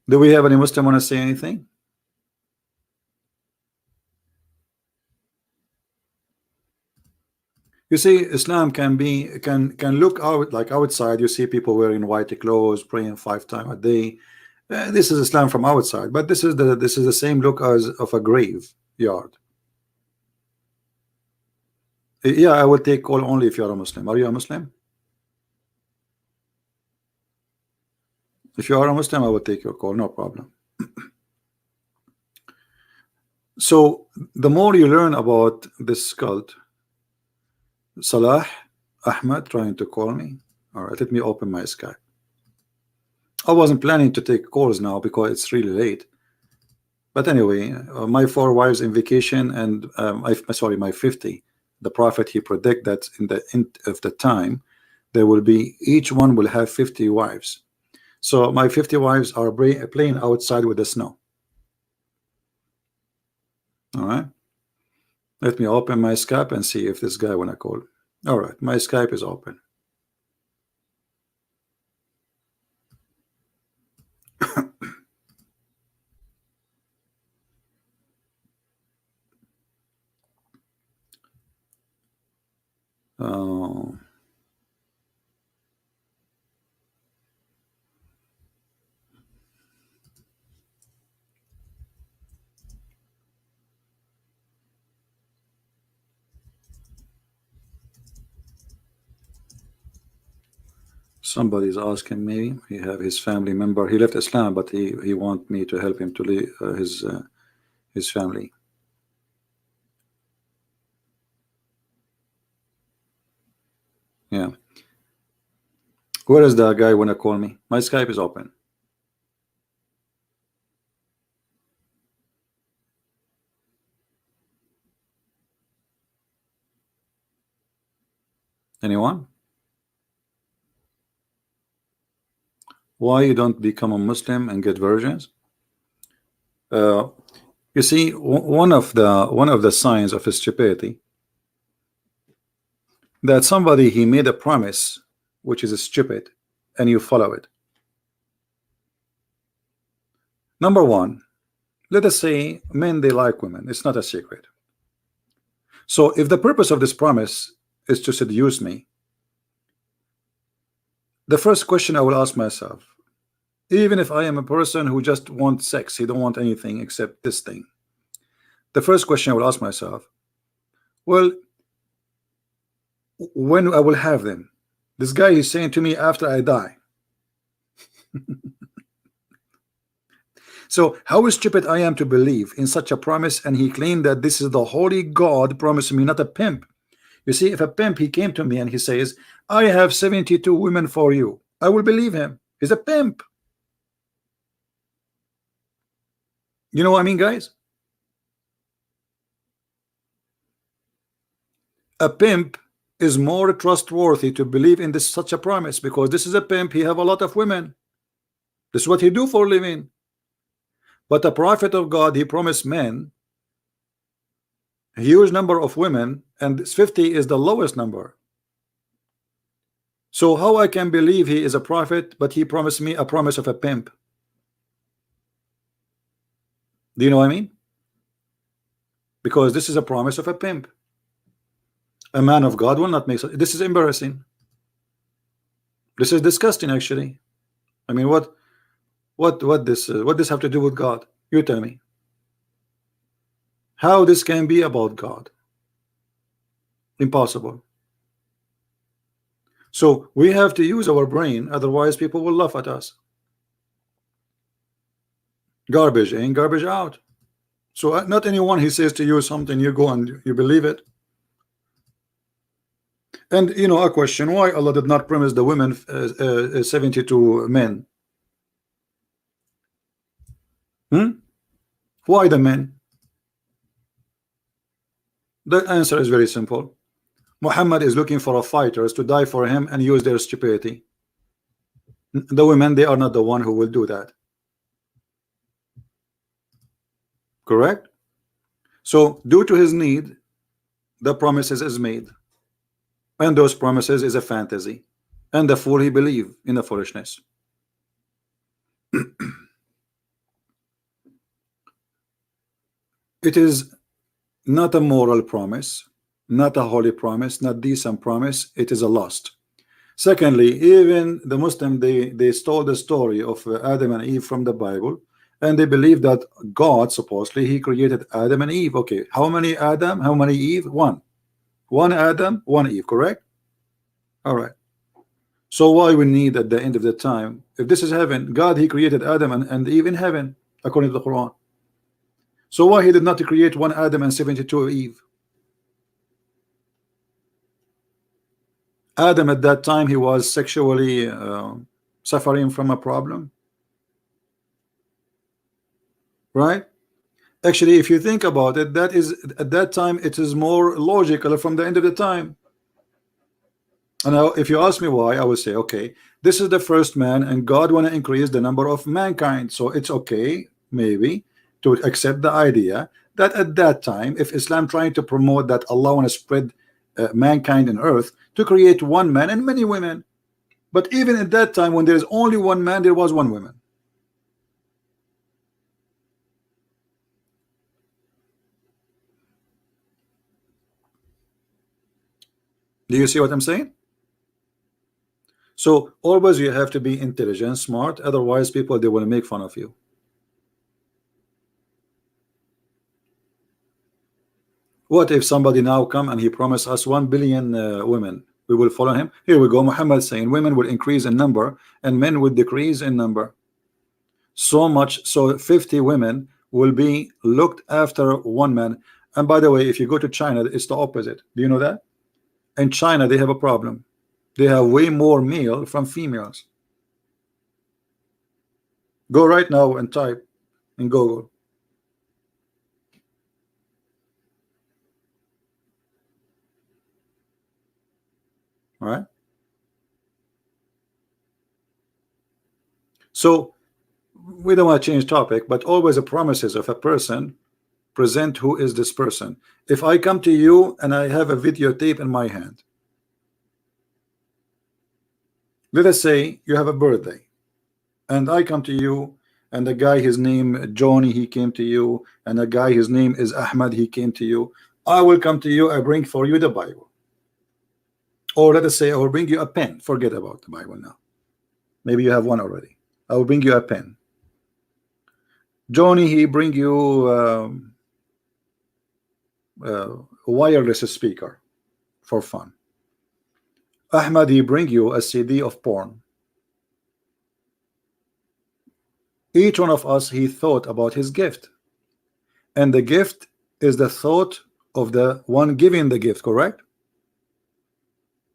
Do we have any Muslim want to say anything? You see, Islam can look out like outside. You see people wearing white clothes, praying 5 times a day. This is Islam from outside, but this is the same look as of a graveyard. Yeah, I will take call only if you are a Muslim. Are you a Muslim? If you are a Muslim, I will take your call, no problem. So the more you learn about this cult, Salah Ahmed trying to call me. All right, let me open my Skype. I wasn't planning to take calls now because it's really late. But anyway, my 4 wives in vacation, and sorry, my 50. The Prophet, he predict that in the end of the time, there will be, each one will have 50 wives. So my 50 wives are playing outside with the snow. All right. Let me open my Skype and see if this guy wanna call. All right, my Skype is open. Somebody's asking me. He have his family member. He left Islam, but he want me to help him to leave his family. Yeah. Where is the guy wanna call me? My Skype is open. Anyone? Why you don't become a Muslim and get virgins? You see, one of the signs of stupidity, that somebody, he made a promise which is stupid and you follow it. Number one, let us say men, they like women. It's not a secret. So if the purpose of this promise is to seduce me, the first question I will ask myself, even if I am a person who just wants sex, he don't want anything except this thing, the first question I will ask myself, well, when I will have them? This guy is saying to me after I die. So how stupid I am to believe in such a promise, and he claimed that this is the holy God promising me, not a pimp. You see, if a pimp, he came to me and he says, I have 72 women for you, I will believe him. He's a pimp. You know what I mean, guys? A pimp is more trustworthy to believe in this such a promise, because this is a pimp. He have a lot of women. This is what he do for a living. But the prophet of God, he promised men a huge number of women, and this 50 is the lowest number. So how I can believe he is a prophet, but he promised me a promise of a pimp? Do you know what I mean? Because this is a promise of a pimp. A man of God will not make such. This is embarrassing. This is disgusting, actually. I mean, what this have to do with God? You tell me. How this can be about God? Impossible. So we have to use our brain, otherwise people will laugh at us. Garbage in, garbage out. So not anyone, he says to you something, you go and you believe it. And you know, a question, why Allah did not promise the women 72 men? Why the men? The answer is very simple. Muhammad is looking for fighters to die for him and use their stupidity. The women, they are not the one who will do that. Correct? So due to his need, the promises is made, and those promises is a fantasy, and the fool, he believe in the foolishness. It is not a moral promise, not a holy promise, not decent promise. It is a lust. Secondly, even the Muslim, they stole the story of Adam and Eve from the Bible, and they believe that God supposedly he created Adam and Eve. Okay, how many Adam, how many Eve? One. One Adam, one Eve, correct? All right. So why we need at the end of the time, if this is heaven, God, he created Adam and Eve in heaven, according to the Quran. So why he did not create one Adam and 72 Eve? Adam at that time, he was sexually suffering from a problem, right? Actually, if you think about it, that is at that time it is more logical from the end of the time. And now, if you ask me why, I would say, okay, this is the first man, and God want to increase the number of mankind, so it's okay, maybe, to accept the idea that at that time, if Islam trying to promote that Allah want to spread mankind in earth, to create one man and many women. But even at that time, when there's only one man, there was one woman. Do you see what I'm saying? So always you have to be intelligent, smart, otherwise people, they want to make fun of you. What if somebody now come and he promised us 1 billion women? We will follow him. Here we go. Muhammad saying women will increase in number and men will decrease in number. So much so 50 women will be looked after one man. And by the way, if you go to China, it's the opposite. Do you know that? In China, they have a problem. They have way more male from females. Go right now and type in Google. All right. So we don't want to change topic, but always the promises of a person present who is this person. If I come to you and I have a videotape in my hand, let us say you have a birthday, and I come to you, and the guy, his name Johnny, he came to you, and the guy, his name is Ahmed, he came to you. I will come to you, I bring for you the Bible. Or let us say I will bring you a pen. Forget about the Bible now. Maybe you have one already. I will bring you a pen. Johnny, he bring you a wireless speaker for fun. Ahmad, he bring you a CD of porn. Each one of us, he thought about his gift, and the gift is the thought of the one giving the gift, correct?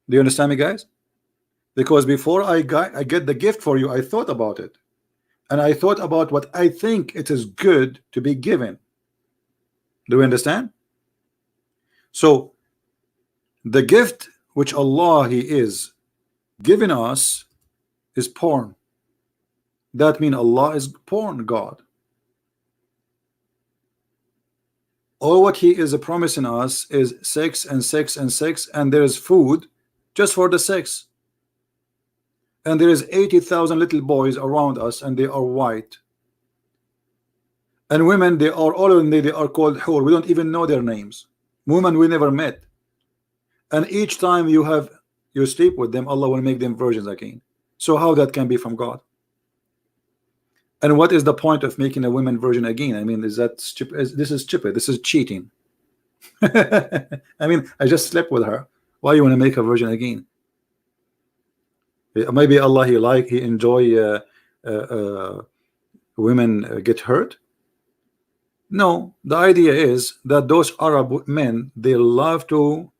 Do you understand me, guys? Because before I get the gift for you, I thought about it, and I thought about what I think it is good to be given. Do you understand? So the gift which Allah, he is giving us is porn. That means Allah is porn God. All what he is promising us is sex and sex and sex, and there is food just for the sex. And there is 80,000 little boys around us, and they are white. And women, they are all of them, they are called hur. We don't even know their names. Women we never met. And each time you sleep with them, Allah will make them virgins again. So how that can be from God? And what is the point of making a woman virgin again? I mean, is that stupid? This is stupid. This is cheating. I mean, I just slept with her. Why you want to make a virgin again? Maybe Allah, he enjoy women get hurt. No, the idea is that those Arab men, they love to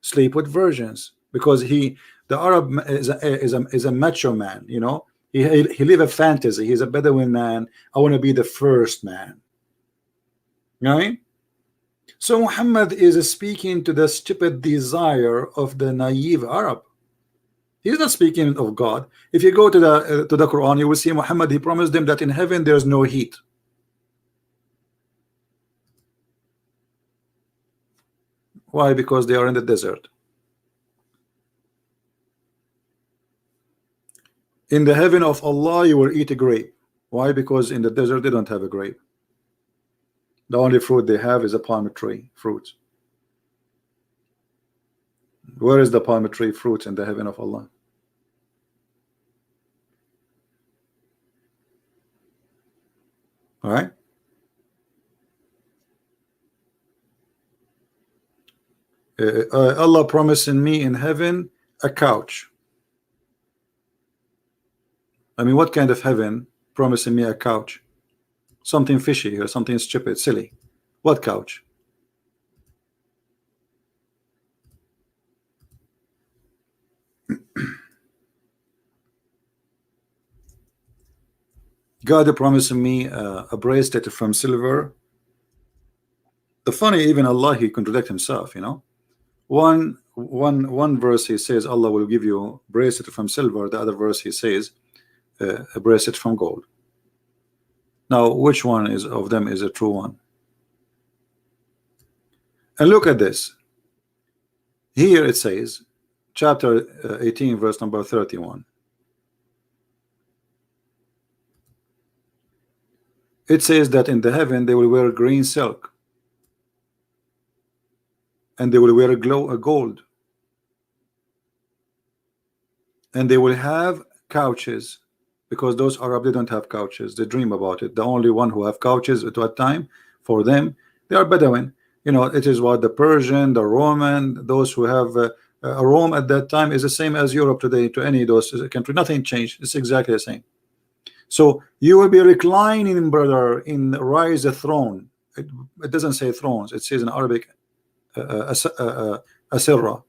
sleep with virgins, because the Arab is a macho man, you know. He live a fantasy. He's a Bedouin man. I want to be the first man. You know what I mean? So Muhammad is speaking to the stupid desire of the naive Arab. He's not speaking of God. If you go to the Quran, you will see Muhammad, he promised them that in heaven there's no heat. Why? Because they are in the desert. In the heaven of Allah, you will eat a grape. Why? Because in the desert they don't have a grape. The only fruit they have is a palm tree fruit. Where is the palm tree fruit in the heaven of Allah? All right. Allah promising me in heaven a couch. I mean, what kind of heaven promising me a couch? Something fishy or something stupid, silly. What couch? God promising me a bracelet from silver. The funny, even Allah, he contradict himself, you know. One verse he says Allah will give you bracelet from silver. The other verse he says a bracelet from gold. Now, which one is of them is a true one? And look at this. Here it says, chapter 18, verse number 31. It says that in the heaven they will wear green silk, and they will wear a gold, and they will have couches, because those Arab, they don't have couches. They dream about it. The only one who have couches at what time for them, they are Bedouin. You know, it is what the Persian, the Roman, those who have Rome at that time is the same as Europe today to any of those countries. Nothing changed. It's exactly the same. So you will be reclining, brother, in rise the throne. It doesn't say thrones. It says in Arabic asirra.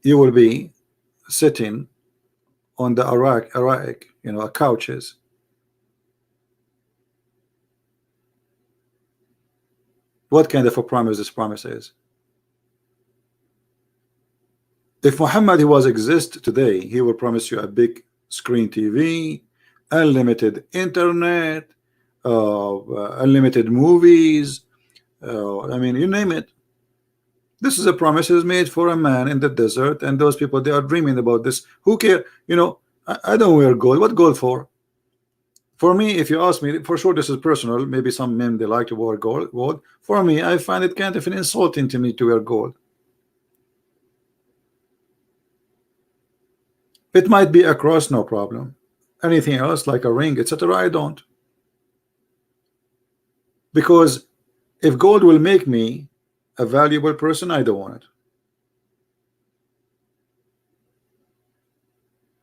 You will be sitting on the Iraq, you know, couches. What kind of a promise this promise is? If Muhammad he was exist today, he will promise you a big screen TV, unlimited internet, unlimited movies. I mean, you name it. This is a promise is made for a man in the desert, and those people, they are dreaming about this. Who care? You know, I don't wear gold. What gold for? For me, if you ask me, for sure this is personal. Maybe some men they like to wear gold. For me, I find it kind of an insulting to me to wear gold. It might be a cross, no problem. Anything else like a ring, etc., I don't. Because if gold will make me a valuable person, I don't want it.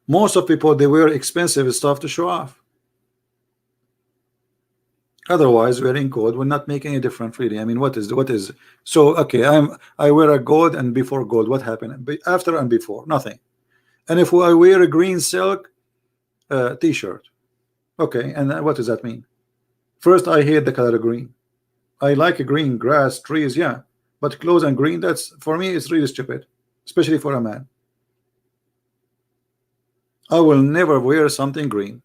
Most of people, they wear expensive stuff to show off. Otherwise, wearing gold will not make any difference, really. I mean, what is so? Okay, I wear a gold, and before gold, what happened? After and before, nothing. And if I wear a green silk T-shirt, okay, and what does that mean? First, I hate the color green. I like a green grass, trees, yeah, but clothes and green, that's for me, it's really stupid, especially for a man. I will never wear something green.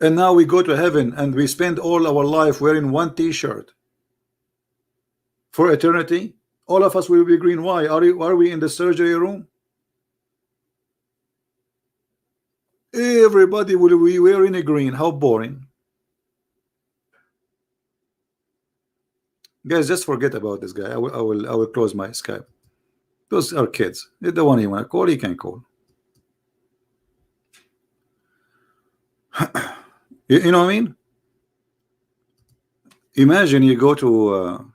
And now we go to heaven and we spend all our life wearing one T-shirt for eternity. All of us will be green. Why are we in the surgery room? Everybody will be wearing a green. How boring. Guys, just forget about this guy. I will close my Skype. Those are kids. The one you want to call, he can call. You know what I mean? Imagine you go to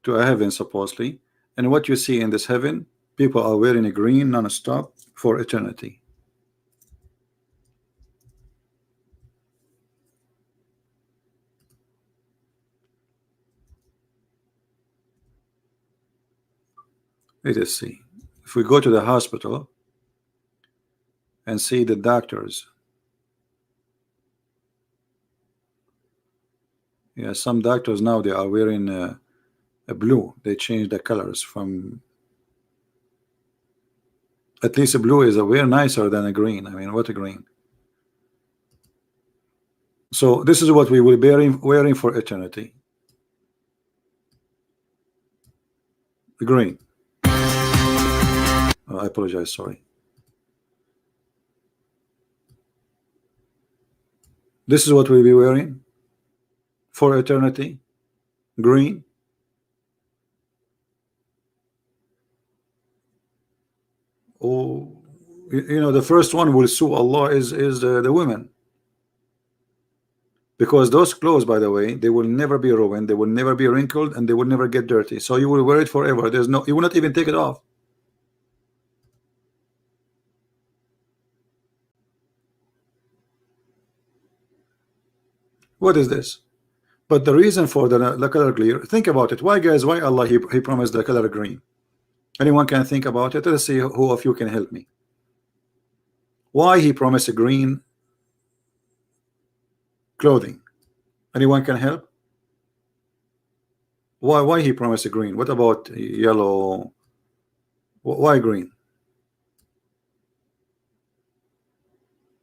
a heaven supposedly, and what you see in this heaven, people are wearing a green non-stop for eternity. Let us see. If we go to the hospital and see the doctors, yeah, some doctors now they are wearing a blue. They change the colors from, at least a blue is a way nicer than a green. I mean, what a green. So this is what we will be wearing for eternity. The green. Oh, I apologize, sorry. This is what we'll be wearing for eternity. Green. Oh, you know, the first one will sue Allah is the women. because those clothes, by the way, they will never be ruined, they will never be wrinkled, and they will never get dirty. So you will wear it forever. There's no, you will not even take it off. What is this? But the reason for the color clear, think about it. Why, guys? Why Allah he promised the color green? Anyone can think about it? Let's see who of you can help me. Why he promised a green clothing? Anyone can help? Why he promised a green? What about yellow? Why green?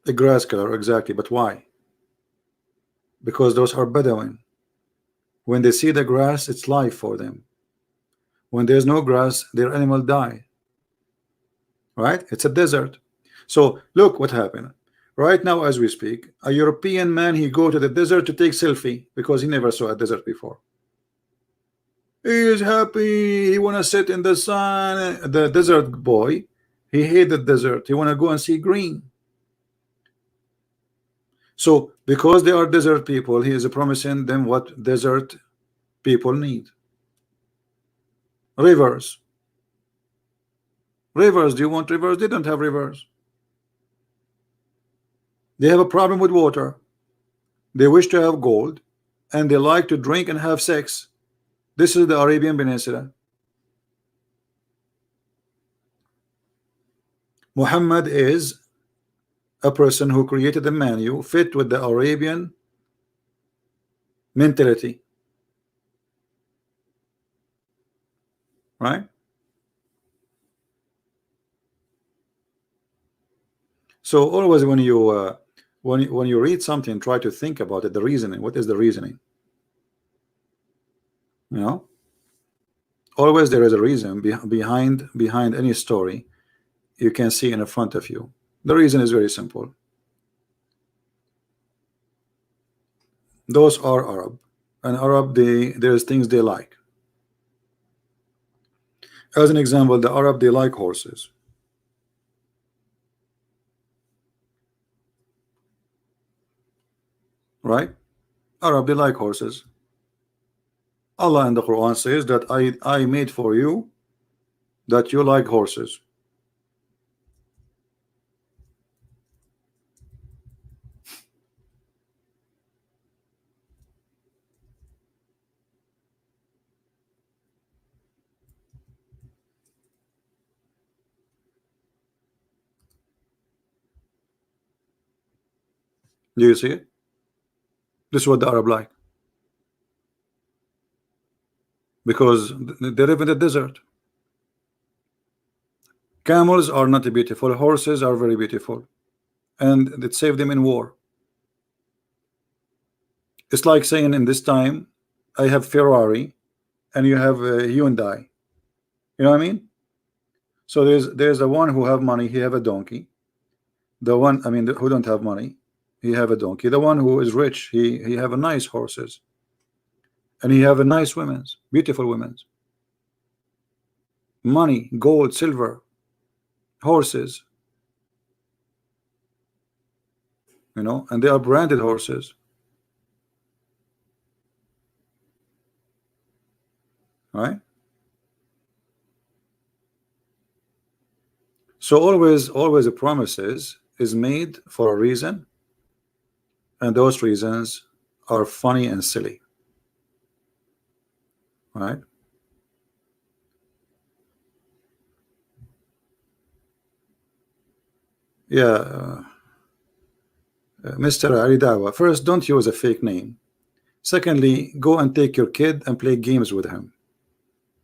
A grass color, exactly. But why? Because those are Bedouin. When they see the grass, it's life for them. When there's no grass, their animal die. Right? It's a desert. So look what happened. Right now as we speak, a European man, he go to the desert to take selfie because he never saw a desert before. He is happy, he wanna sit in the sun. The desert boy, he hate the desert, he wanna go and see green. So because they are desert people, he is promising them what desert people need. Rivers. Rivers, do you want rivers? They don't have rivers. They have a problem with water. They wish to have gold, and they like to drink and have sex. This is the Arabian Peninsula. Muhammad is a person who created a menu fit with the Arabian mentality. Right? So always when you read something, try to think about it, the reasoning. What is the reasoning? You know, always there is a reason behind any story you can see in front of you. The reason is very simple. Those are Arab, and Arab, there's things they like. As an example, the Arab, they like horses. Right? Arab, they like horses. Allah in the Quran says that I made for you that you like horses. Do you see it? This is what the Arab like, because they live in the desert. Camels are not beautiful, horses are very beautiful, and it saved them in war. It's like saying in this time, I have Ferrari and you have a Hyundai. You know what I mean? So there's the one who have money, he have a donkey. The one, I mean, who don't have money, he have a donkey. The one who is rich, he have a nice horses, and he have a nice women's, beautiful women's, money, gold, silver, horses, you know, and they are branded horses. Right? So always a promises is made for a reason, and those reasons are funny and silly. Right? Yeah, Mr. Aridawa, first, don't use a fake name. Secondly, go and take your kid and play games with him.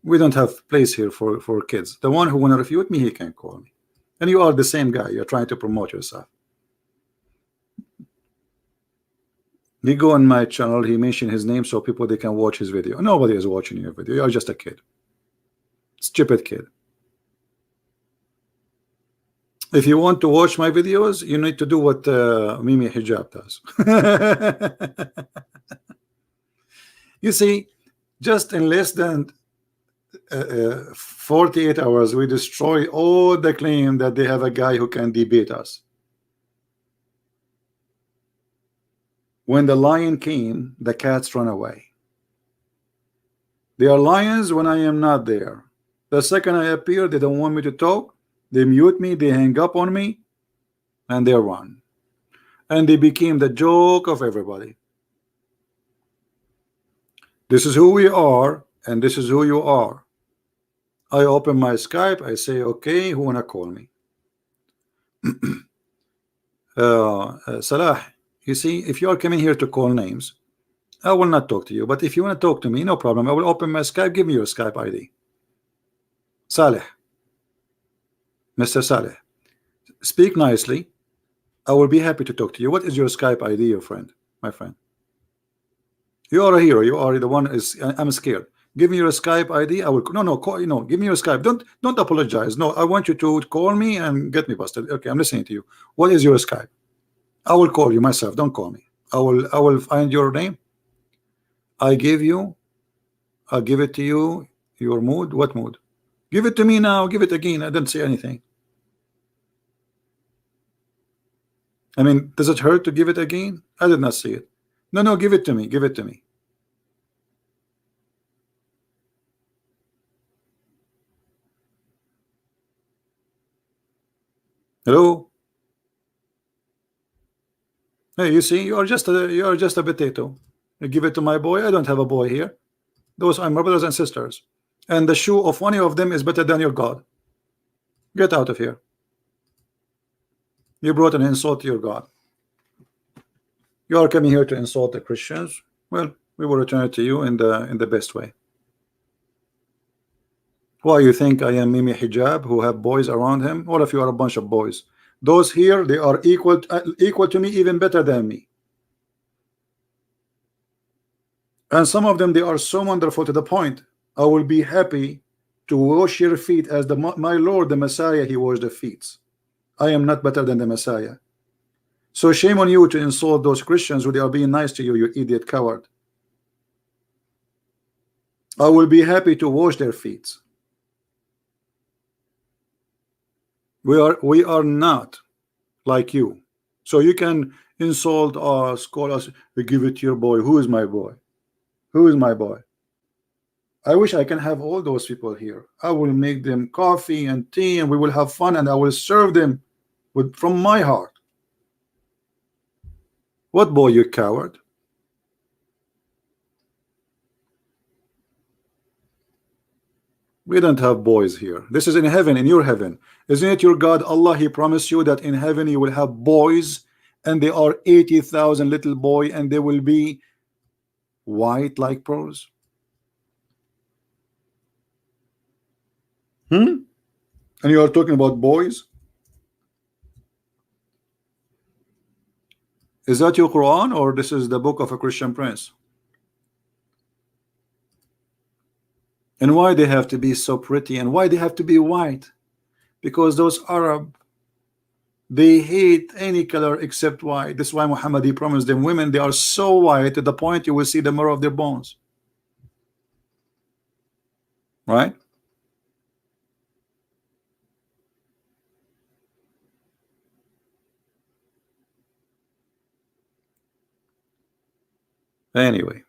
We don't have place here for kids. The one who want to refute me, he can call me. And you are the same guy. You're trying to promote yourself. He go on my channel, he mentioned his name so people they can watch his video. Nobody is watching your video. You're just a kid. Stupid kid. If you want to watch my videos, you need to do what Mimi Hijab does. You see, just in less than 48 hours, we destroy all the claim that they have a guy who can debate us. When the lion came, the cats run away. They are lions when I am not there. The second I appear, they don't want me to talk. They mute me, they hang up on me, and they run. And they became the joke of everybody. This is who we are, and this is who you are. I open my Skype, I say, okay, who wanna call me? Salah, you see, if you are coming here to call names, I will not talk to you. But if you want to talk to me, no problem. I will open my Skype. Give me your Skype ID. Saleh, Mr. Saleh, speak nicely. I will be happy to talk to you. What is your Skype ID, your friend, my friend? You are a hero. You are the one. I'm scared. Give me your Skype ID. I will. No, call. Give me your Skype. Don't apologize. No, I want you to call me and get me busted. Okay, I'm listening to you. What is your Skype? I will call you myself. Don't call me. I will find your name. I give you. I'll give it to you. Your mood. What mood? Give it to me now. Give it again. I didn't say anything. I mean, does it hurt to give it again? I did not see it. No, give it to me. Give it to me. Hello. Hey, you see, you are just a potato. You give it to my boy. I don't have a boy here. Those are my brothers and sisters. And the shoe of one of them is better than your God. Get out of here. You brought an insult to your God. You are coming here to insult the Christians. Well, we will return it to you in the best way. Why you think I am Mimi Hijab who have boys around him? All of you are a bunch of boys. Those here, they are equal to me, even better than me. And some of them, they are so wonderful to the point I will be happy to wash your feet as my Lord the Messiah. He washed the feet. I am not better than the Messiah. So shame on you to insult those Christians who they are being nice to you, you idiot coward. I will be happy to wash their feet. We are not like you. So you can insult us, call us, we give it to your boy. Who is my boy? Who is my boy? I wish I can have all those people here. I will make them coffee and tea and we will have fun and I will serve them from my heart. What boy, you coward? We don't have boys here. This is in heaven, in your heaven. Isn't it your God Allah? He promised you that in heaven you will have boys, and they are 80,000 little boy, and they will be white like pearls. And you are talking about boys? Is that your Quran, or this is the book of a Christian prince? And why they have to be so pretty, and why they have to be white? Because those Arab, they hate any color except white. That's why Muhammad, he promised them women, they are so white to the point you will see the marrow of their bones. Right? Anyway,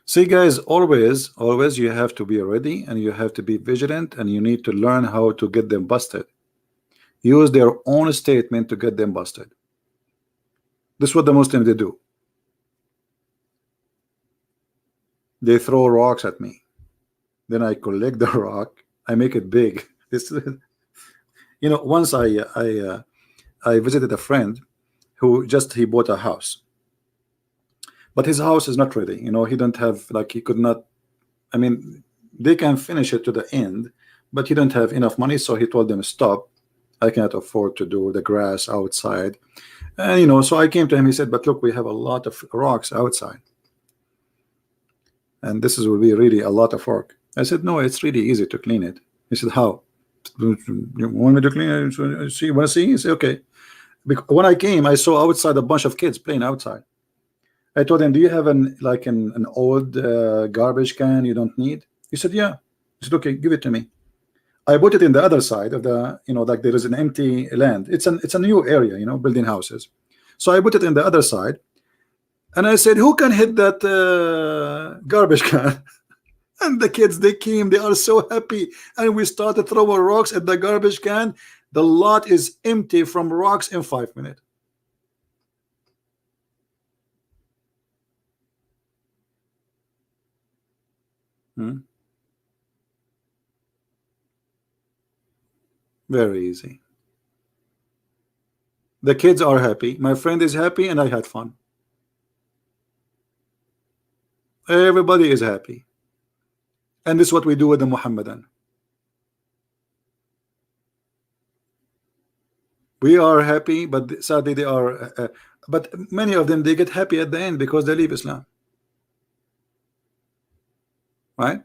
see guys, always you have to be ready and you have to be vigilant, and you need to learn how to get them busted. Use their own statement to get them busted. This is what the Muslims they do. They throw rocks at me, then I collect the rock, I make it big. This, once I visited a friend who he bought a house, but his house is not ready. He don't have, like, he could not, I mean, they can finish it to the end, but he don't have enough money. So he told them, stop, I cannot afford to do the grass outside. And so I came to him, he said, but look, we have a lot of rocks outside, and this will be really a lot of work. I said, no, it's really easy to clean it. He said, how? You want me to clean it? See, want to see? He said, okay. When I came, I saw outside a bunch of kids playing outside. I told him, do you have an old garbage can you don't need? He said, yeah. He said, okay, give it to me. I put it in the other side of the, like there is an empty land. It's a new area, building houses. So I put it in the other side. And I said, who can hit that garbage can? And the kids, they came, they are so happy. And we started throwing rocks at the garbage can. The lot is empty from rocks in 5 minutes. Hmm? Very easy. The kids are happy. My friend is happy, and I had fun. Everybody is happy. And this is what we do with the Muhammadan. We are happy, but sadly they are. But many of them, they get happy at the end because they leave Islam, right?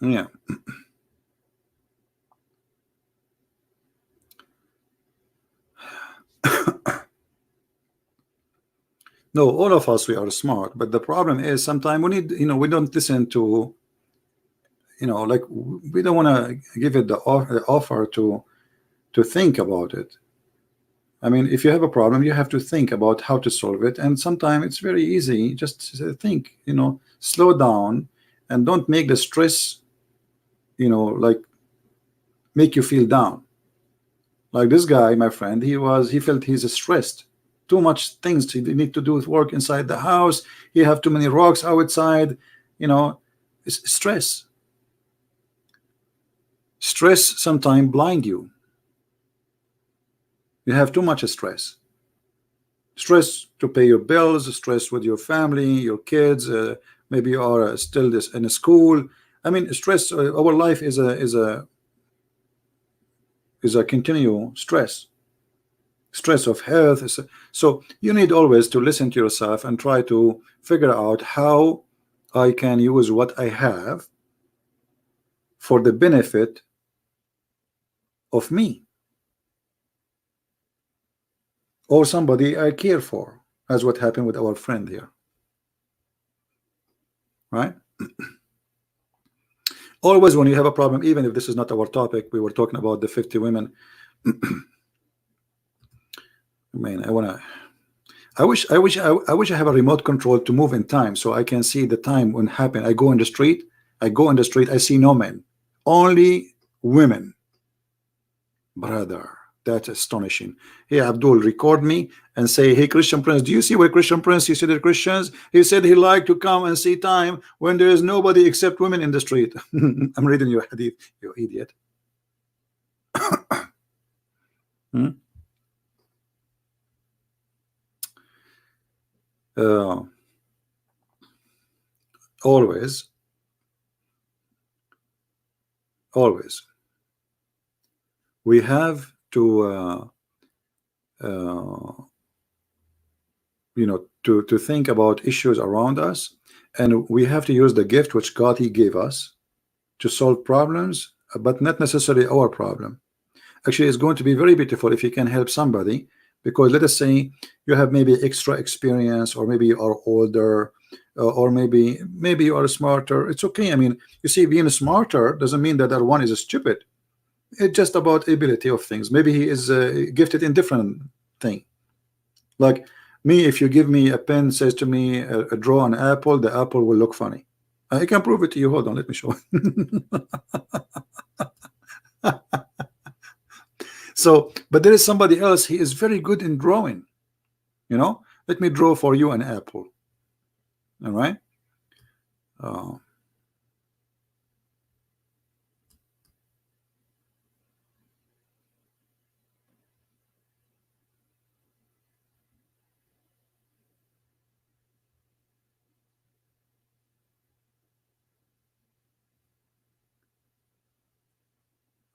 Yeah. No, all of us, we are smart, but the problem is sometimes we need, we don't listen to, like, we don't want to give it the offer to think about it. I mean, if you have a problem, you have to think about how to solve it, and sometimes it's very easy. Just think, slow down, and don't make the stress, like, make you feel down. Like this guy, my friend, he felt he's stressed. Too much things he need to do with work inside the house. He have too many rocks outside. It's stress. Stress sometimes blind you. You have too much stress. Stress to pay your bills, stress with your family, your kids. Maybe you are still in a school. I mean, stress. Our life is a continual stress. Stress of health. So you need always to listen to yourself and try to figure out how I can use what I have for the benefit of me or somebody I care for, as what happened with our friend here, right? Always when you have a problem, even if this is not our topic, we were talking about the 50 women. Man, I wish I have a remote control to move in time so I can see the time when happen. I go in the street, I see no men, only women. Brother, that's astonishing. Hey, Abdul, record me and say, hey, Christian Prince, do you see where Christian Prince, he said the Christians, he said he liked to come and see time when there is nobody except women in the street. I'm reading your hadith, you idiot. Hmm? Always we have to to think about issues around us, and we have to use the gift which God he gave us to solve problems, but not necessarily our problem. Actually, it's going to be very beautiful if you can help somebody, because let us say you have maybe extra experience, or maybe you are older, or maybe you are smarter. It's okay. I mean, you see, being smarter doesn't mean that that one is stupid. It's just about ability of things. Maybe he is gifted in different thing. Like me, if you give me a pen, says to me, draw an apple, the apple will look funny. I can prove it to you. Hold on, let me show. So, but there is somebody else, he is very good in drawing. Let me draw for you an apple. All right.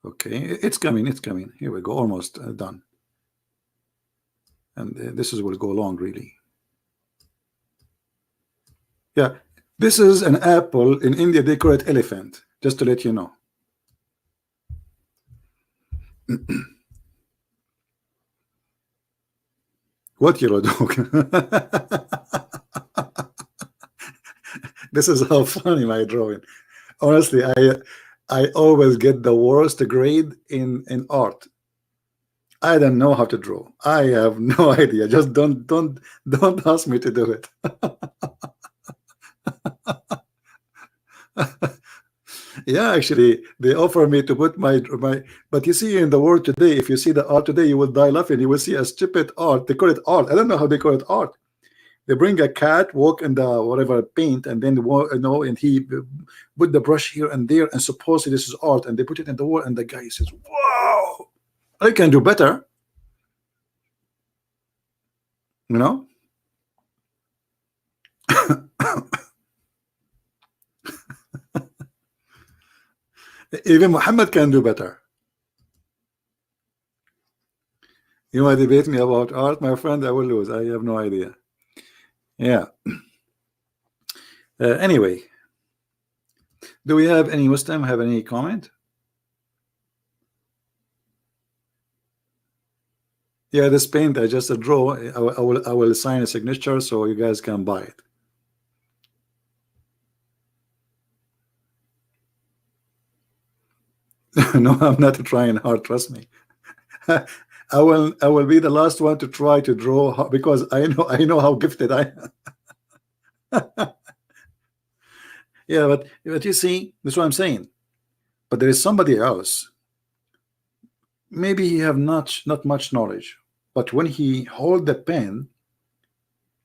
Okay, it's coming. Here we go, almost done. And this is will go long, really. Yeah, this is an apple. In India they call it elephant, just to let you know. What yellow dog? This is how funny my drawing. Honestly, I always get the worst grade in art. I don't know how to draw. I have no idea. Just don't ask me to do it. Yeah, actually, they offer me to put my. But you see, in the world today, if you see the art today, you will die laughing. You will see a stupid art. They call it art. I don't know how they call it art. They bring a cat, walk in the whatever paint, and then and he put the brush here and there, and supposedly this is art, and they put it in the wall, and the guy says, "Wow, I can do better," you know. Even Muhammad can do better. You might debate me about art, my friend. I will lose. I have no idea. Yeah. Anyway, do we have any Muslim have any comment? Yeah, this paint I just draw. I will sign a signature so you guys can buy it. No, I'm not trying hard. Trust me. I will be the last one to try to draw because I know how gifted I am. Yeah, but you see, that's what I'm saying. But there is somebody else. Maybe he have not much knowledge, but when he hold the pen,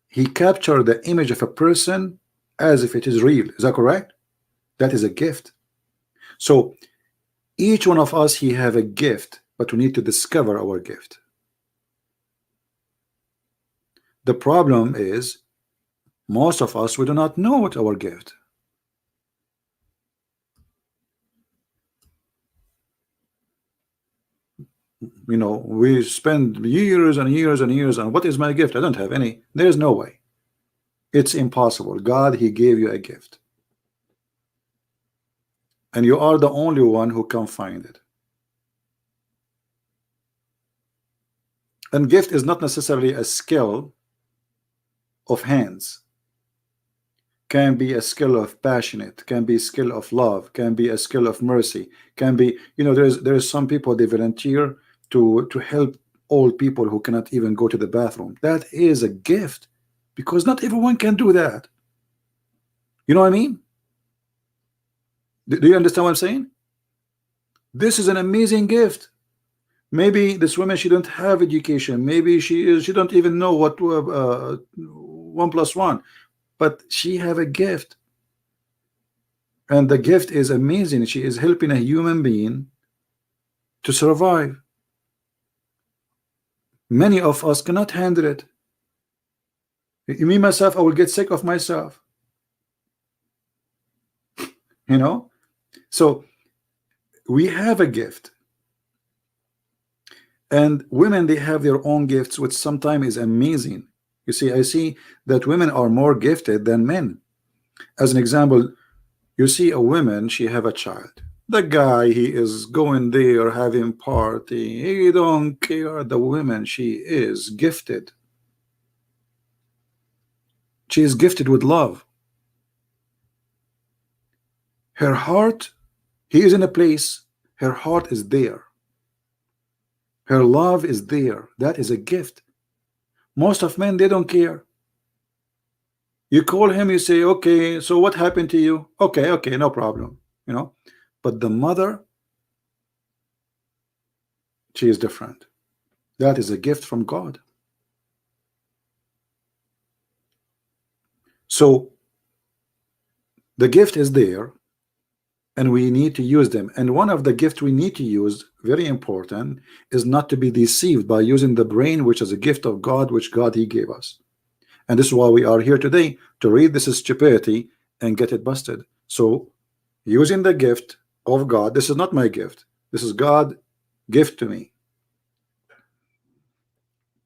he capture the image of a person as if it is real. Is that correct? That is a gift. So each one of us, he have a gift, but we need to discover our gift. The problem is most of us, we do not know what our gift. We spend years and years and years on what is my gift. I don't have any. There's no way. It's impossible. God, he gave you a gift, and you are the only one who can find it. And gift is not necessarily a skill of hands. Can be a skill of passionate, can be a skill of love, can be a skill of mercy, can be, there's some people, they volunteer to help old people who cannot even go to the bathroom. That is a gift, because not everyone can do that. You know what I mean? Do you understand what I'm saying? This is an amazing gift. Maybe this woman, she don't have education, maybe she don't even know what 1+1, but she have a gift, and the gift is amazing. She is helping a human being to survive. Many of us cannot handle it. Me myself, I will get sick of myself. So we have a gift, and women, they have their own gifts, which sometimes is amazing. You see, I see that women are more gifted than men. As an example, you see a woman, she have a child. The guy, he is going there having party. He don't care. The woman, she is gifted. She is gifted with love. Her heart, he is in a place, her heart is there. Her love is there. That is a gift. Most of men, they don't care. You call him, you say, okay, so what happened to you? Okay, no problem. But the mother, she is different. That is a gift from God. So the gift is there, and we need to use them. And one of the gifts we need to use, very important, is not to be deceived by using the brain, which is a gift of God, which God, he gave us. And this is why we are here today, to read this stupidity and get it busted. So using the gift of God, this is not my gift, this is God gift to me,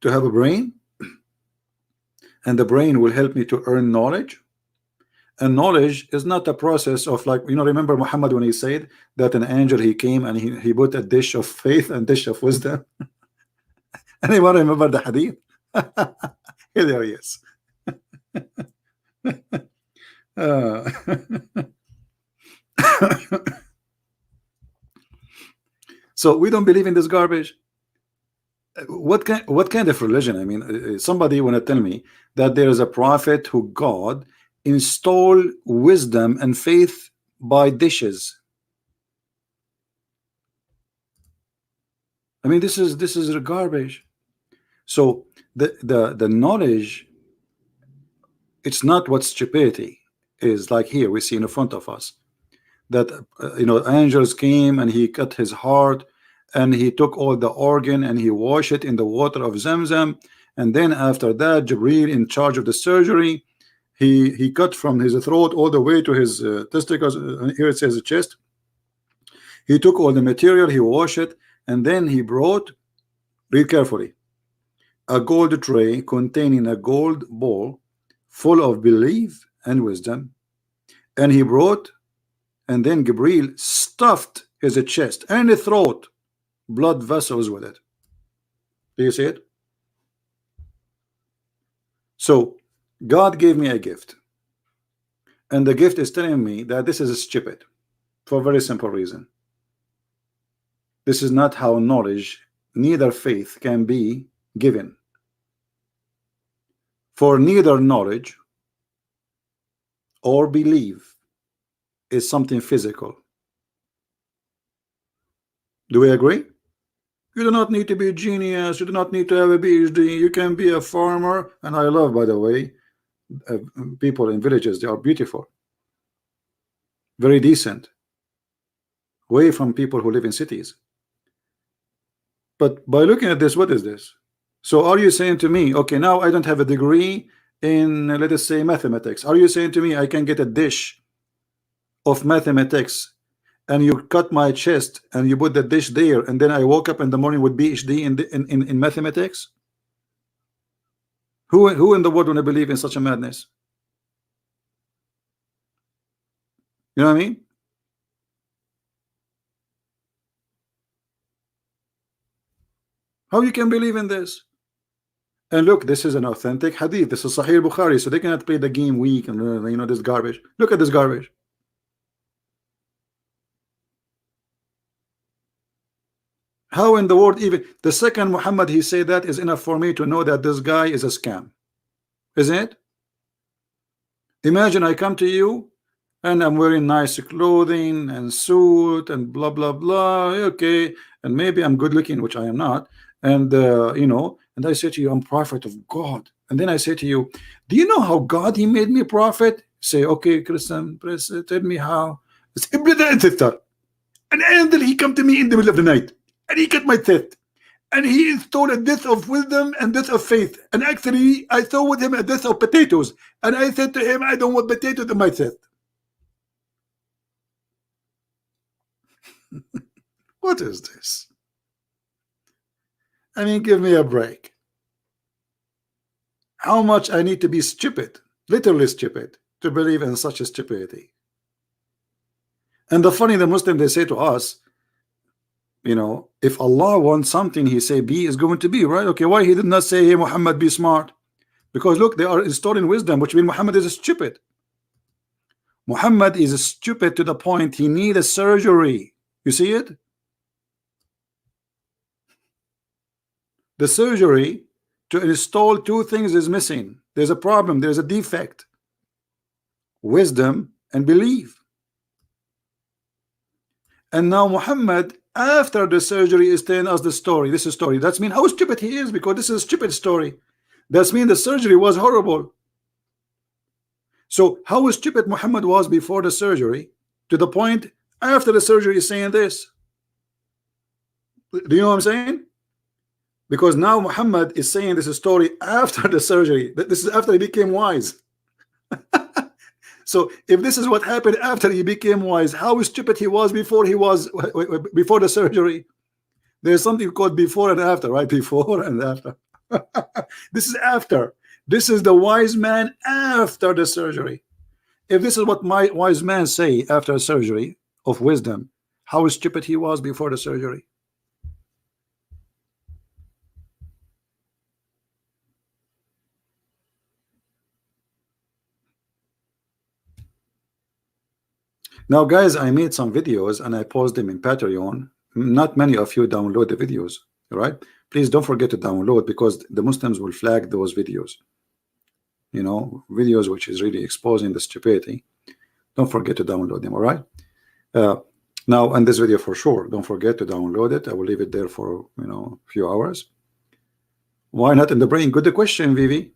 to have a brain, and the brain will help me to earn knowledge. And knowledge is not a process of, like, remember Muhammad when he said that an angel, he came and he put a dish of faith and dish of wisdom. Anyone remember the hadith? Here there he is. So we don't believe in this garbage. what kind of religion? I mean, somebody want to tell me that there is a prophet who God install wisdom and faith by dishes. I mean, this is a garbage. So the knowledge, it's not what stupidity is. Like here we see in front of us that angels came and he cut his heart, and he took all the organ and he washed it in the water of Zamzam, and then after that Jibril, in charge of the surgery, he cut from his throat all the way to his testicles. Here it says the chest. He took all the material, he washed it, and then he brought, read carefully, a gold tray containing a gold bowl full of belief and wisdom, and he brought, and then Gabriel stuffed his chest and his throat, blood vessels with it. Do you see it? So God gave me a gift, and the gift is telling me that this is stupid for a very simple reason. This is not how knowledge, neither faith, can be given. For neither knowledge or belief is something physical. Do we agree? You do not need to be a genius. You do not need to have a PhD. You can be a farmer. And I love, by the way, people in villages. They are beautiful, very decent, way from people who live in cities. But by looking at this, what is this? So are you saying to me, okay, now I don't have a degree in, let us say, mathematics. Are you saying to me I can get a dish of mathematics, and you cut my chest and you put the dish there, and then I woke up in the morning with PhD in mathematics? Who in the world want to believe in such a madness? You know what I mean? How you can believe in this? And look, this is an authentic hadith. This is Sahih Bukhari, so they cannot play the game weak and this garbage. Look at this garbage. How in the world, even the second Muhammad he said that is enough for me to know that this guy is a scam, isn't it? Imagine I come to you and I'm wearing nice clothing and suit and blah blah blah, okay, and maybe I'm good looking, which I am not, and and I say to you, I'm prophet of God, and then I say to you, do you know how God he made me a prophet? Say, okay, Christian, please tell me how. It's an angel, he come to me in the middle of the night, and he cut my teeth, and he installed a death of wisdom and death of faith, and actually I saw with him a death of potatoes, and I said to him, I don't want potatoes in my teeth. What is this? I mean, give me a break. How much I need to be stupid, literally stupid, to believe in such a stupidity? And the Muslim, they say to us, if Allah wants something, he say be is going to be, right? Okay, why he did not say, hey Muhammad, be smart? Because look, they are installing wisdom, which means Muhammad is stupid. Muhammad is stupid to the point he need a surgery. You see it? The surgery to install two things is missing. There's a problem, there's a defect: wisdom and belief. And now Muhammad, after the surgery, is telling us the story. This is story. That's mean how stupid he is, because this is a stupid story. That's mean the surgery was horrible. So how stupid Muhammad was before the surgery, to the point after the surgery is saying this. Do you know what I'm saying? Because now Muhammad is saying this story after the surgery. This is after he became wise. So if this is what happened after he became wise, how stupid he was before the surgery? There's something called before and after, right? Before and after. This is after. This is the wise man after the surgery. If this is what my wise man say after a surgery of wisdom, how stupid he was before the surgery. Now guys, I made some videos and I post them in Patreon. Not many of you download the videos. All right, please don't forget to download, because the Muslims will flag those videos, you know, videos which is really exposing the stupidity. Don't forget to download them. All right. uh, Now, in this video, for sure, don't forget to download it. I will leave it there for, you know, a few hours. Why not in the brain? Good question, Vivi.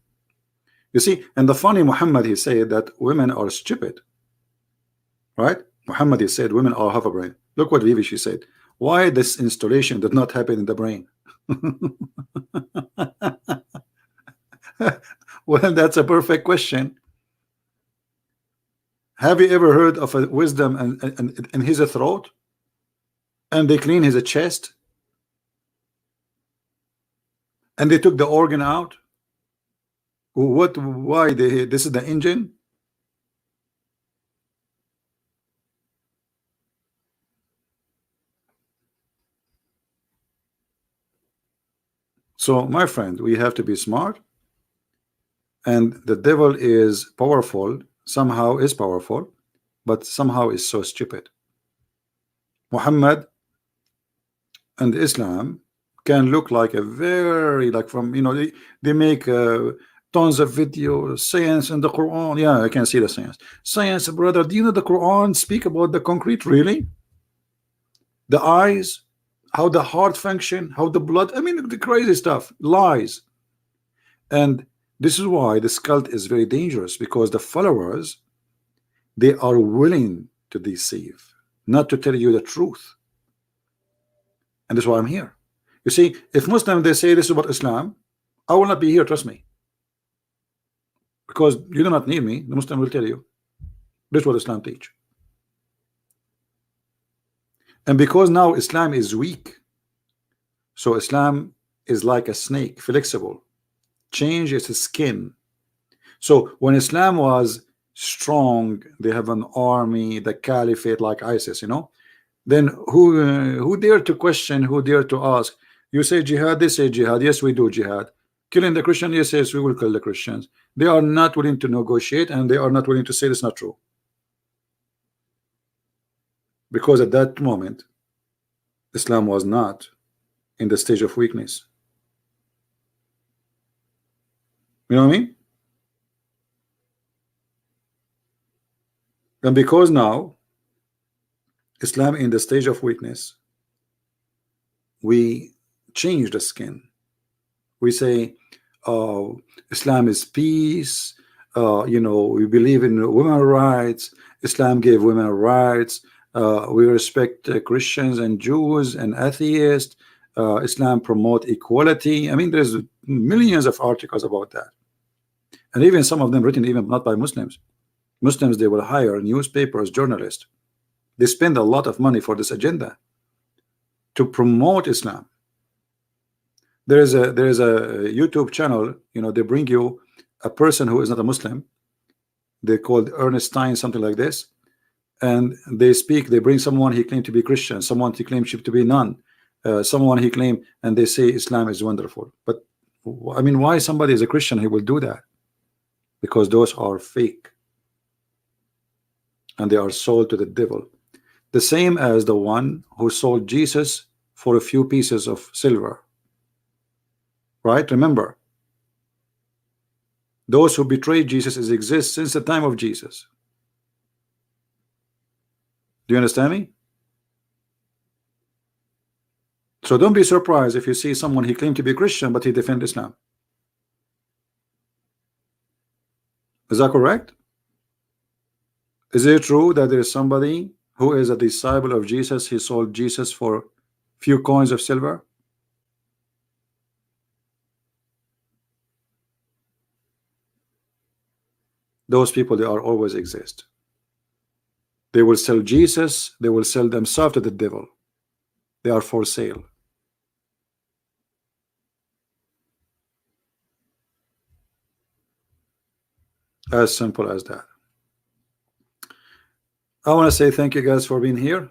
You see, and the funny, Muhammad, he said that women are stupid, right? Muhammad, he said women all have a brain. Look what Vivi, she said. Why this installation did not happen in the brain? Well, that's a perfect question. Have you ever heard of a wisdom and his throat, and they clean his chest, and they took the organ out? What? Why? This is the engine. So, my friend, we have to be smart, and the devil is powerful. Somehow is powerful, but somehow is so stupid. Muhammad and Islam can look like a very, like, from, you know, they make tons of videos, science in the Quran. Yeah, I can see the science, brother. Do you know the Quran speak about the concrete? Really? The eyes, how the heart function, how the blood, I mean, the crazy stuff, lies. And this is why this cult is very dangerous, because the followers, they are willing to deceive, not to tell you the truth. And that's why I'm here. You see, if Muslims, they say this is about Islam, I will not be here, trust me, because you do not need me. The Muslim will tell you this is what Islam teach. And because now Islam is weak, so Islam is like a snake, flexible, change its skin. So when Islam was strong, they have an army, the caliphate, like ISIS, you know, then who dare to question, who dare to ask? You say jihad, they say jihad. Yes, we do jihad. Killing the Christian, yes, yes, we will kill the Christians. They are not willing to negotiate, and they are not willing to say it's not true, because at that moment Islam was not in the stage of weakness. You know what I mean? And because now Islam in the stage of weakness, we change the skin. We say, Islam is peace. You know, we believe in women's rights. Islam gave women rights. We respect Christians and Jews and atheists. Islam promote equality. I mean, there's millions of articles about that, and even some of them written even not by Muslims. Muslims, they will hire newspapers, journalists. They spend a lot of money for this agenda to promote Islam. There is a YouTube channel, you know, they bring you a person who is not a Muslim. They called Ernestine, something like this, and they speak. They bring someone he claimed to be Christian, someone he claimed to be none, someone he claimed, and they say Islam is wonderful. But I mean, why somebody is a Christian, he will do that? Because those are fake, and they are sold to the devil. The same as the one who sold Jesus for a few pieces of silver. Right? Remember, those who betrayed Jesus exist since the time of Jesus. Do you understand me? So don't be surprised if you see someone he claimed to be Christian, but he defends Islam. Is that correct? Is it true that there is somebody who is a disciple of Jesus, he sold Jesus for few coins of silver? Those people, they are always exist. They will sell Jesus, they will sell themselves to the devil. They are for sale. As simple as that. I want to say thank you guys for being here.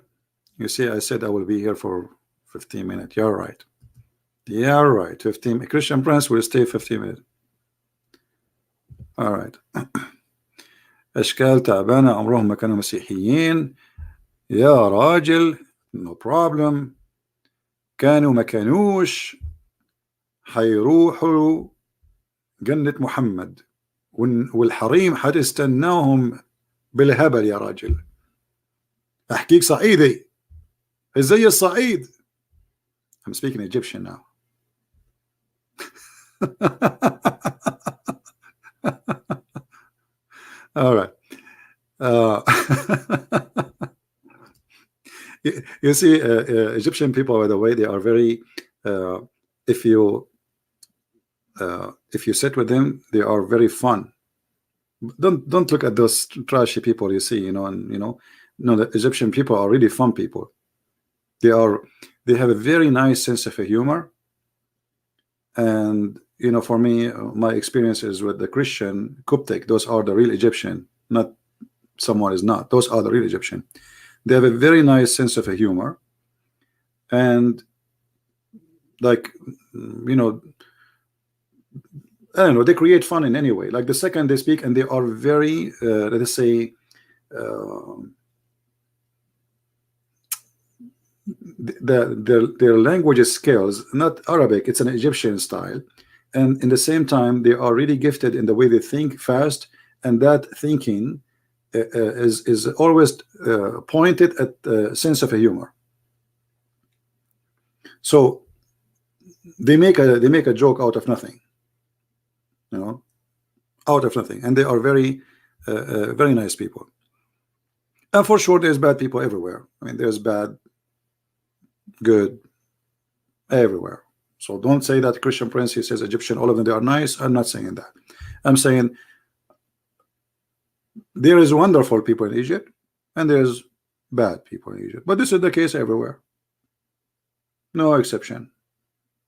You see, I said I will be here for 15 minutes. You're right. Yeah, right. 15. Christian Prince will stay 15 minutes. All right. أشكال تعبانة عمرهم ما كانوا مسيحيين. يا راجل, no problem. كانوا ما كانوش حيروحوا جنة محمد، والحريم حتستناهم بالهبل يا راجل. احكيك صعيدي ازاي الصعيد. I'm speaking Egyptian now. All right. You see, Egyptian people, by the way, they are very if you sit with them, they are very fun. Don't look at those trashy people you see, you know, and you know, no, the Egyptian people are really fun people. They have a very nice sense of humor. And you know, for me, my experiences with the Christian Coptic, those are the real Egyptian, not someone is not. Those are the real Egyptian. They have a very nice sense of humor, and like, you know, I don't know, they create fun in any way. Like the second they speak, and they are very let us say their language skills, not Arabic, it's an Egyptian style, and in the same time they are really gifted in the way they think fast, and that thinking is always pointed at sense of humor. So they make a joke out of nothing, you know, out of nothing, and they are very very nice people. And for sure, there's bad people everywhere. I mean, there's bad, good everywhere. So don't say that Christian Prince, he says Egyptian, all of them, they are nice. I'm not saying that. I'm saying there is wonderful people in Egypt, and there's bad people in Egypt. But this is the case everywhere. No exception.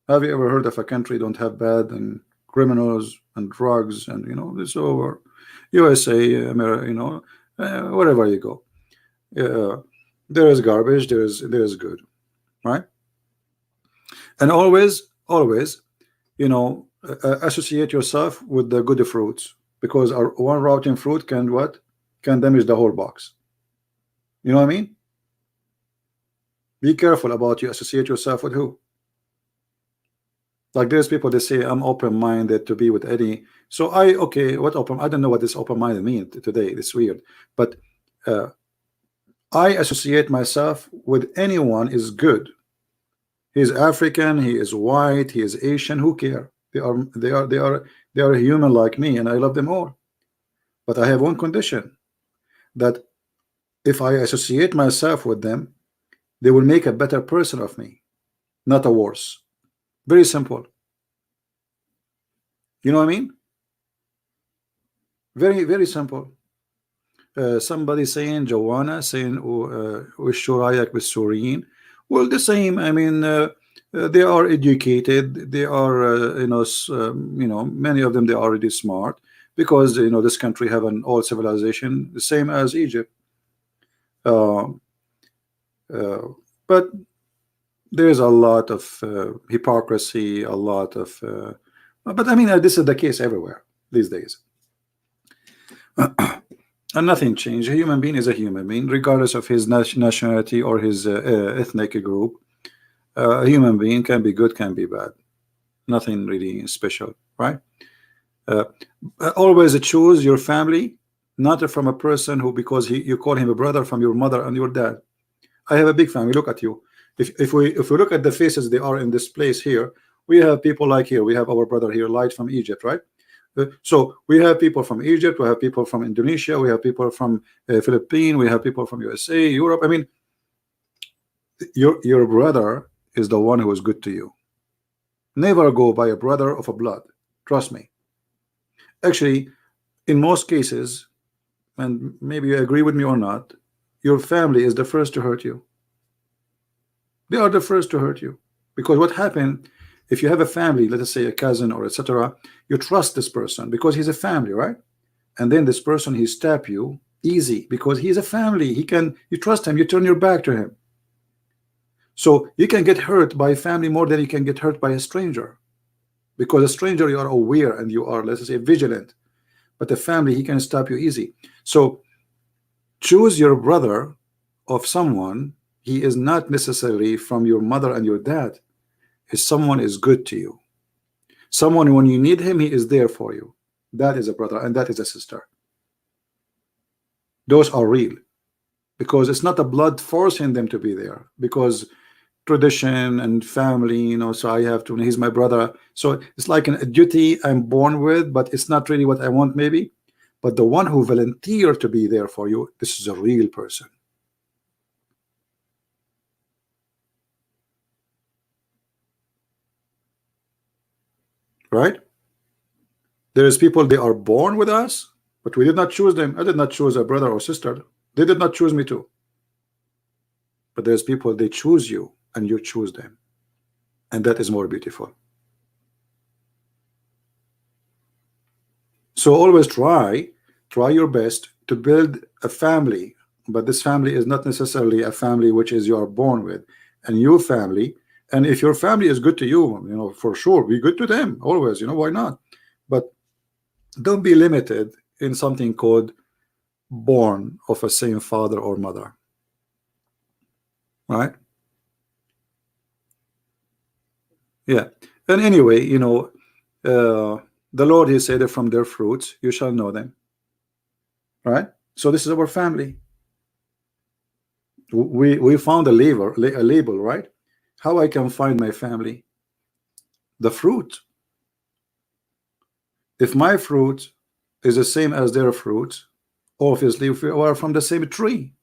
Have you ever heard of a country don't have bad and criminals and drugs and, you know, this over? USA, America, you know, wherever you go, there is garbage, there is good, right? And always, you know, associate yourself with the good fruits, because our one rotten fruit can damage the whole box. You know what I mean? Be careful about you associate yourself with who. Like there's people that say I'm open-minded to be with any. So okay, what open? I don't know what this open-minded means today. It's weird, but I associate myself with anyone is good. He is African, he is white, he is Asian. Who care? They are human like me, and I love them all. But I have one condition, that if I associate myself with them, they will make a better person of me, not a worse. Very simple. You know what I mean? Very, very simple. Somebody saying, Joanna saying, Ushurayak Bisurin. Well, the same. I mean, they are educated. They are, you know, many of them, they are already smart, because, you know, this country have an old civilization, the same as Egypt. But there is a lot of hypocrisy, a lot of but I mean, this is the case everywhere these days. And nothing changed. A human being is a human being, regardless of his nationality or his ethnic group. A human being can be good, can be bad. Nothing really special, right? Always choose your family, not from a person who, because you call him a brother, from your mother and your dad. I have a big family. Look at you. If we look at the faces they are in this place here, we have people like here. We have our brother here, Light, from Egypt, right? So we have people from Egypt, we have people from Indonesia, we have people from Philippines, we have people from USA, Europe. I mean, your brother is the one who is good to you. Never go by a brother of a blood. Trust me. Actually, in most cases, and maybe you agree with me or not, your family is the first to hurt you. They are the first to hurt you, because what happened, if you have a family, let us say a cousin or etc., you trust this person because he's a family, right? And then this person, he stab you easy because he's a family. You trust him, you turn your back to him. So you can get hurt by family more than you can get hurt by a stranger, because a stranger, you are aware and you are, let's say, vigilant, but the family, he can stab you easy. So choose your brother of someone He is not necessarily from your mother and your dad. Is someone is good to you. Someone, when you need him, he is there for you. That is a brother and that is a sister. Those are real, because it's not a blood forcing them to be there, because tradition and family, you know, so I have to, he's my brother, so it's like a duty I'm born with, but it's not really what I want maybe. But the one who volunteered to be there for you, this is a real person. Right? There is people, they are born with us, but we did not choose them. I did not choose a brother or sister. They did not choose me too. But there's people, they choose you and you choose them, and that is more beautiful. So always try your best to build a family, but this family is not necessarily a family which is you are born with, and your family. And if your family is good to you, you know, for sure be good to them always, you know, why not? But don't be limited in something called born of a same father or mother, right? Yeah. And anyway, you know, the Lord, he said that from their fruits you shall know them, right? So this is our family. We found a label, right? How I can find my family? The fruit. If my fruit is the same as their fruit, obviously if we are from the same tree.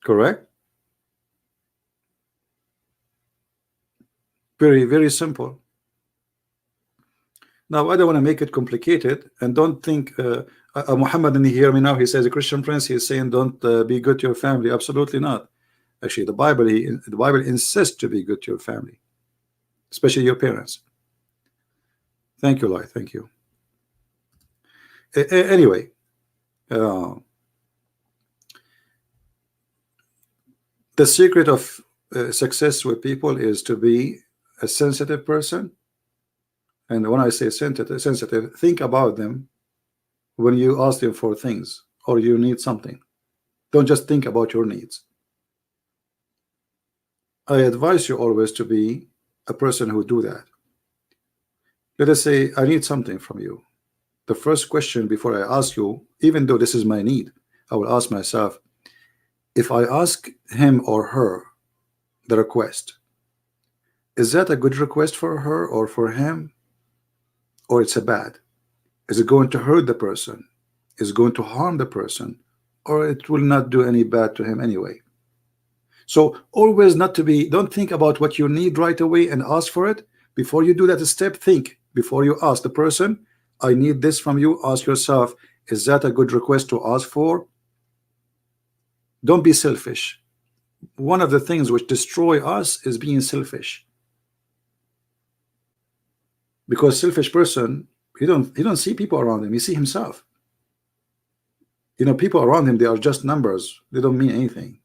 Correct? Very, very simple. Now, I don't want to make it complicated, and don't think Muhammad, and he hear me now, he says a Christian prince, he is saying don't be good to your family. Absolutely not. Actually, the Bible insists to be good to your family, especially your parents. Thank you, Lai. Thank you. Anyway, uh, the secret of success with people is to be a sensitive person. And when I say sensitive, think about them when you ask them for things or you need something. Don't just think about your needs. I advise you always to be a person who do that. Let us say I need something from you. The first question before I ask you, even though this is my need, I will ask myself, if I ask him or her the request, is that a good request for her or for him, or it's a bad? Is it going to hurt the person? Is it going to harm the person, or it will not do any bad to him anyway? So always not to be, don't think about what you need right away and ask for it. Before you do that step, think before you ask the person, I need this from you. Ask yourself, is that a good request to ask for? Don't be selfish. One of the things which destroy us is being selfish, because selfish person, he don't see people around him, he see himself. You know, people around him, they are just numbers, they don't mean anything.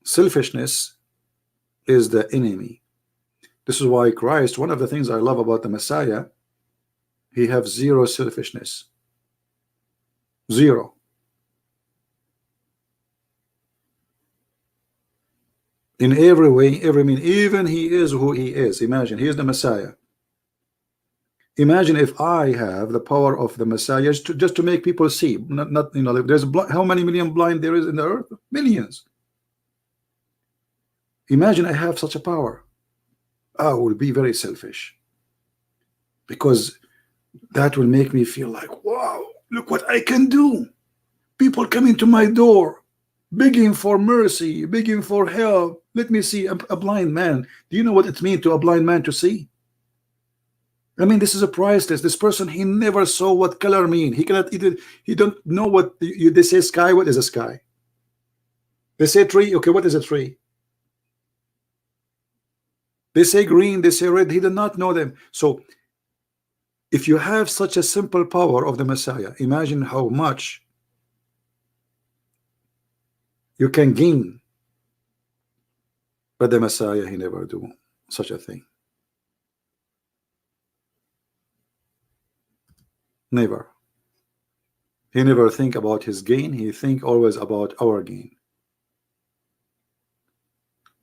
Selfishness is the enemy. This is why Christ, one of the things I love about the Messiah, he have zero selfishness. Zero. In every way, every mean, even he is who he is. Imagine, he is the Messiah. Imagine if I have the power of the Messiah just to make people see. Not you know, there's how many million blind there is in the earth? Millions. Imagine I have such a power. I will be very selfish, because that will make me feel like, wow, look what I can do. People coming to my door, begging for mercy, begging for help. Let me see a blind man. Do you know what it means to a blind man to see? I mean, this is a priceless. This person, he never saw what color mean. He cannot even, he don't know what they say sky. What is a sky? They say tree. Okay, what is a tree? They say green, they say red. He did not know them. So if you have such a simple power of the Messiah, imagine how much you can gain. But the Messiah, he never do such a thing. Never. He never think about his gain. He think always about our gain.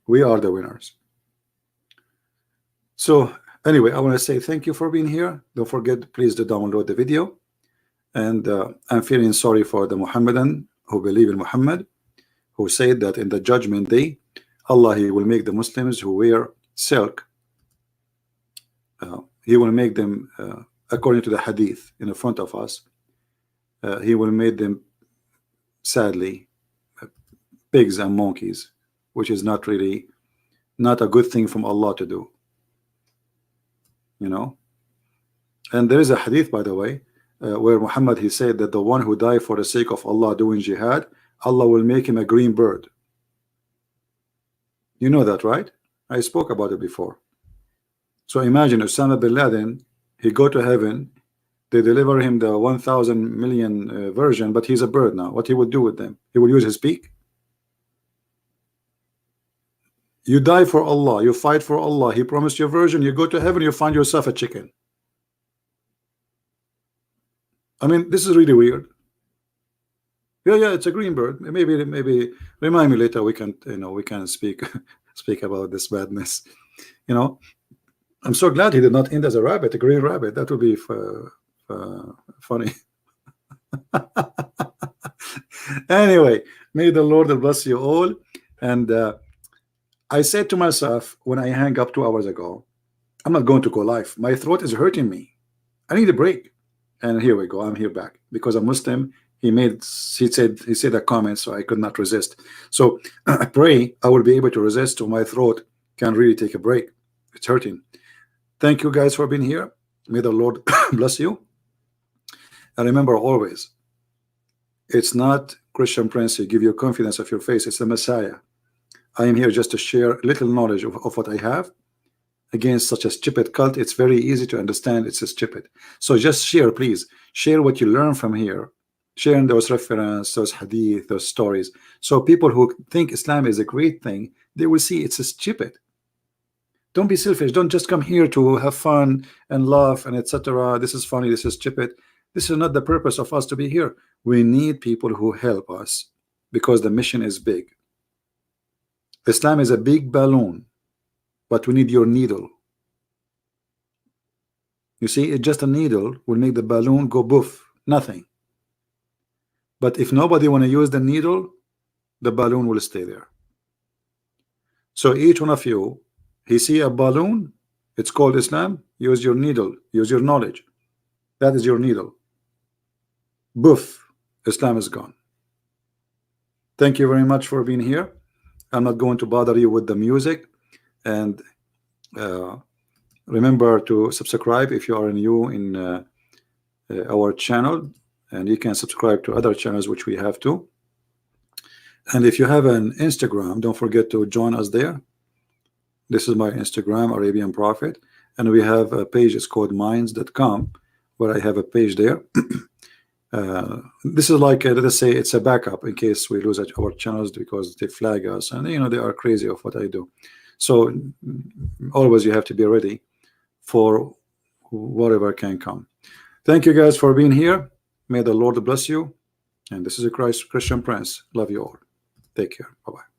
We are the winners. So anyway, I want to say thank you for being here. Don't forget, please, to download the video. And I'm feeling sorry for the Muhammadan who believe in Muhammad, who said that in the judgment day, Allah, He will make the Muslims who wear silk, He will make them, according to the hadith in front of us, He will make them, sadly, pigs and monkeys, which is not really, not a good thing from Allah to do, you know. And there is a hadith, by the way, where Muhammad, he said that the one who died for the sake of Allah doing jihad, Allah will make him a green bird. You know that, right? I spoke about it before. So imagine Osama bin Laden, he go to heaven, they deliver him the 1,000 million version, but he's a bird now. What he would do with them? He will use his beak. You die for Allah, you fight for Allah, He promised you a version, you go to heaven, you find yourself a chicken. I mean, this is really weird. Yeah, it's a green bird. Maybe remind me later. We can, we can speak about this badness. I'm so glad he did not end as a rabbit, a green rabbit. That would be funny. Anyway, may the Lord bless you all. And I said to myself when I hang up 2 hours ago, I'm not going to go live. My throat is hurting me. I need a break. And here we go. I'm here back because a Muslim. He said a comment, so I could not resist. So I pray I will be able to resist, so my throat can really take a break. It's hurting. Thank you guys for being here. May the Lord bless you. And remember always, it's not Christian Prince who give you confidence of your face. It's the Messiah. I am here just to share little knowledge of what I have. Against such a stupid cult, it's very easy to understand it's a stupid. So just share, please. Share what you learn from here. Sharing those references, those hadith, those stories. So people who think Islam is a great thing, they will see it's a stupid. Don't be selfish. Don't just come here to have fun and laugh and etc. This is funny, this is stupid. This is not the purpose of us to be here. We need people who help us because the mission is big. Islam is a big balloon, but we need your needle. You see, it's just a needle will make the balloon go boof, nothing. But if nobody want to use the needle, the balloon will stay there. So each one of you, he see a balloon, it's called Islam, use your needle, use your knowledge. That is your needle. Boof, Islam is gone. Thank you very much for being here. I'm not going to bother you with the music. And remember to subscribe if you are new in our channel, and you can subscribe to other channels which we have too. And if you have an Instagram, don't forget to join us there. This is my Instagram, Arabian Prophet, and we have a page. It's called minds.com, where I have a page there. This is like let us say it's a backup in case we lose our channels because they flag us, and they are crazy of what I do. So always you have to be ready for whatever can come. Thank you guys for being here. May the Lord bless you. And this is a Christian Prince. Love you all. Take care. Bye-bye.